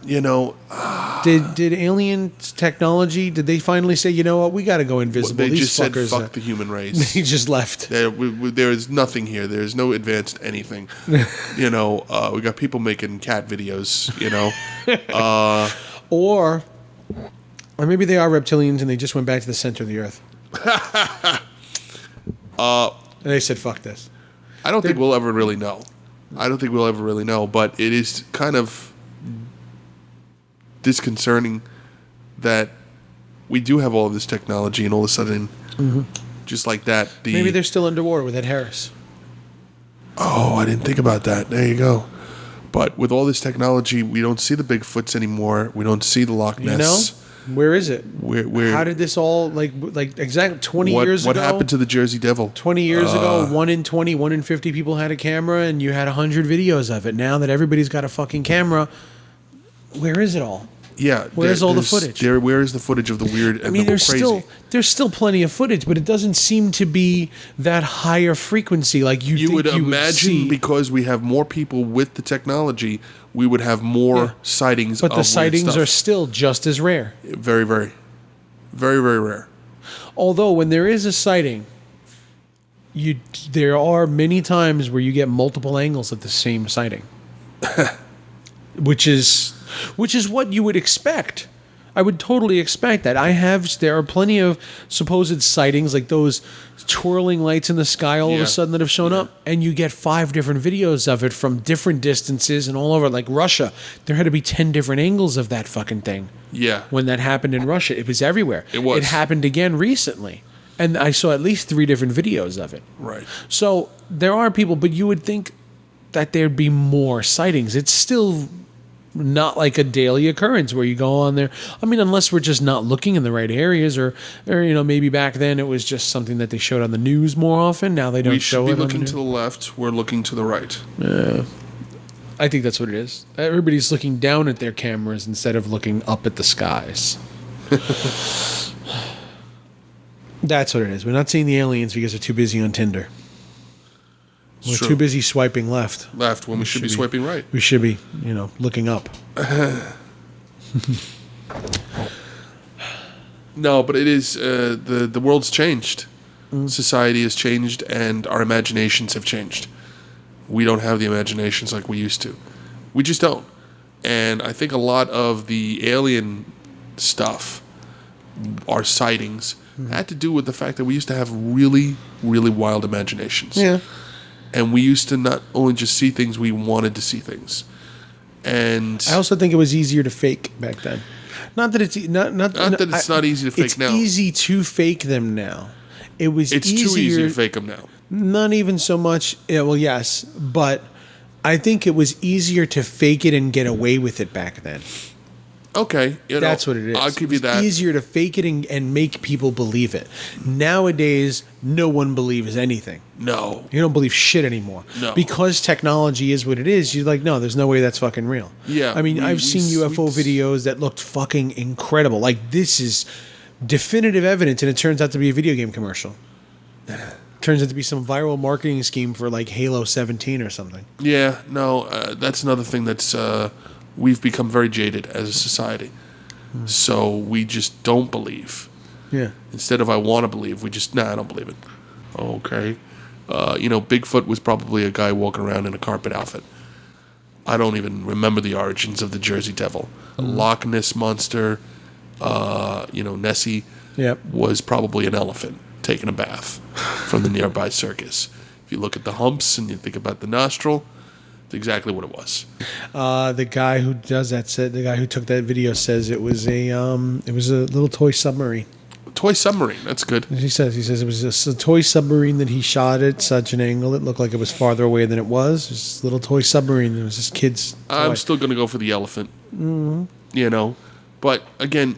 Did alien technology, did they finally say, we got to go invisible? They These just fuckers, said, fuck the human race. They just left. There is nothing here. There is no advanced anything. We got people making cat videos, Or maybe they are reptilians and they just went back to the center of the earth. And they said, fuck this. I don't think we'll ever really know. But it is kind of disconcerting that we do have all of this technology and all of a sudden, just like that. Maybe they're still underwater with Ed Harris. Oh, I didn't think about that. There you go. But with all this technology, we don't see the Bigfoots anymore. We don't see the Loch Ness. Where is it? Where? How did this all, exactly 20 years ago? What happened to the Jersey Devil? 20 years ago, 1 in 20, 1 in 50 people had a camera, and you had 100 videos of it. Now that everybody's got a fucking camera, where is it all? Yeah. Where's all the footage? Where is the footage of the weird and the crazy? There's still plenty of footage, but it doesn't seem to be that higher frequency like you would think you imagine would see. Because we have more people with the technology, we would have more sightings But of the sightings weird are still just as rare. Very, very, very, very rare. Although when there is a sighting, there are many times where you get multiple angles of the same sighting. which is what you would expect. I would totally expect that. There are plenty of supposed sightings, like those twirling lights in the sky all of a sudden that have shown up, and you get 5 different videos of it from different distances and all over. Like Russia, there had to be 10 different angles of that fucking thing. Yeah. When that happened in Russia, it was everywhere. It was. It happened again recently, and I saw at least 3 different videos of it. Right. So there are people, but you would think that there'd be more sightings. It's still not like a daily occurrence where you go on there. I mean, unless we're just not looking in the right areas, or maybe back then it was just something that they showed on the news more often. Now they don't show it. We should be looking to the left. We're looking to the right. Yeah. I think that's what it is. Everybody's looking down at their cameras instead of looking up at the skies. That's what it is. We're not seeing the aliens because they're too busy on Tinder. We're True. too busy swiping left. Left when we should be swiping right. We should be, looking up. No, but it is the world's changed. Society has changed, and our imaginations have changed. We don't have the imaginations like we used to. We just don't. And I think a lot of the alien stuff, our sightings, had to do with the fact that we used to have really, really wild imaginations. Yeah. And we used to not only just see things, we wanted to see things. And I also think it was easier to fake back then. Not that it's not easy to fake now. It's easy to fake them now. It's too easy to fake them now. Not even so much. Yeah, well, yes, but I think it was easier to fake it and get away with it back then. Okay, that's what it is. I'll give you that. It's easier to fake it and make people believe it. Nowadays, no one believes anything. No. You don't believe shit anymore. No. Because technology is what it is, you're like, no, there's no way that's fucking real. Yeah. I mean, I've seen UFO videos that looked fucking incredible. Like, this is definitive evidence, and it turns out to be a video game commercial. Turns out to be some viral marketing scheme for, like, Halo 17 or something. Yeah, no, that's another thing that's... we've become very jaded as a society. So we just don't believe. Yeah. Instead of I want to believe, we just, I don't believe it. Okay. Bigfoot was probably a guy walking around in a carpet outfit. I don't even remember the origins of the Jersey Devil. A Loch Ness monster, Nessie was probably an elephant taking a bath from the nearby circus. If you look at the humps and you think about the nostril, it's exactly what it was. The guy who does that the guy who took that video says it was a little toy submarine. Toy submarine, that's good. He says it was just a toy submarine that he shot at such an angle it looked like it was farther away than it was. Just a little toy submarine. It was just kids' toy. I'm still going to go for the elephant. But again,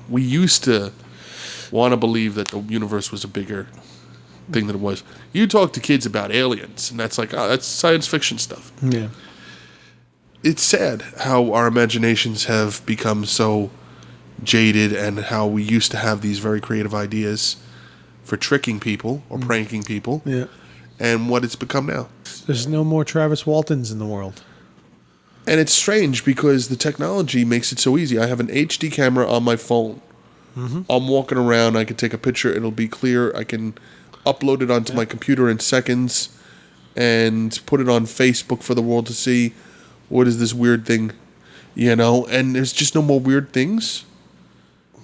we used to want to believe that the universe was a bigger thing than it was. You talk to kids about aliens, and that's like, that's science fiction stuff. Yeah. It's sad how our imaginations have become so jaded, and how we used to have these very creative ideas for tricking people or pranking people. Yeah. And what it's become now. There's no more Travis Waltons in the world. And it's strange because the technology makes it so easy. I have an HD camera on my phone. I'm walking around, I can take a picture, it'll be clear. I can upload it onto my computer in seconds and put it on Facebook for the world to see. What is this weird thing? And there's just no more weird things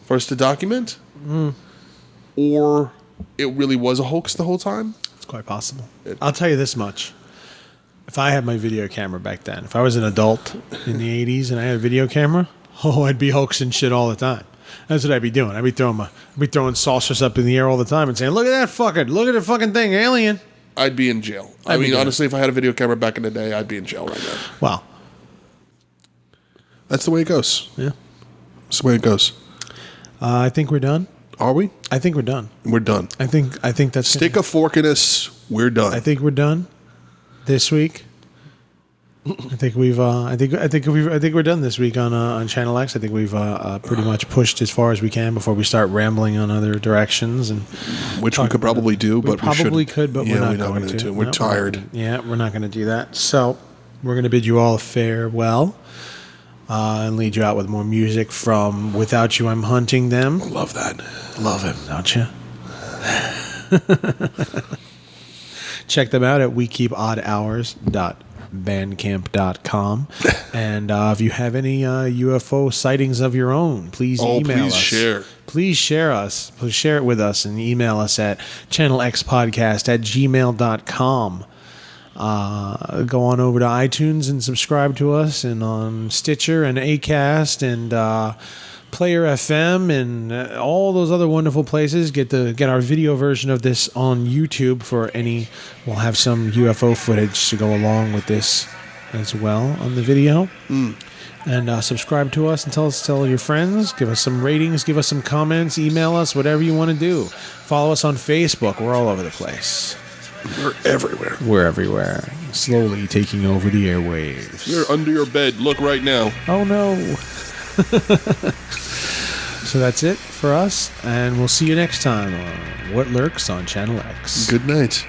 for us to document. Or it really was a hoax the whole time. It's quite possible. I'll tell you this much. If I had my video camera back then, if I was an adult in the 80s and I had a video camera, I'd be hoaxing shit all the time. That's what I'd be doing. I'd be throwing saucers up in the air all the time and saying, look at the fucking thing, alien. I'd be in jail. Honestly, if I had a video camera back in the day, I'd be in jail right now. Wow. That's the way it goes. Yeah. That's the way it goes. I think we're done. Are we? I think we're done. We're done. I think that's Stick a fork in us. We're done. I think we're done this week. I think we're done this week on Channel X. I think we've pretty much pushed as far as we can before we start rambling on other directions, and which we could probably do, but we could, but we're not going to. We're tired. We're not going to do that. So we're going to bid you all a farewell and lead you out with more music from "Without You, I'm Hunting Them." Love that. Love him, don't you? Check them out at wekeepoddhours.bandcamp.com. And if you have any UFO sightings of your own, please email us. Share. Please share us. Please share it with us and email us at channelxpodcast@gmail.com. Go on over to iTunes and subscribe to us, and on Stitcher and Acast and Player FM and all those other wonderful places. Get our video version of this on YouTube for any. We'll have some UFO footage to go along with this as well on the video. And subscribe to us and tell your friends. Give us some ratings. Give us some comments. Email us. Whatever you want to do. Follow us on Facebook. We're all over the place. We're everywhere. We're everywhere. Slowly taking over the airwaves. You're under your bed. Look right now. Oh no. So that's it for us, and we'll see you next time on What Lurks on Channel X. Good night.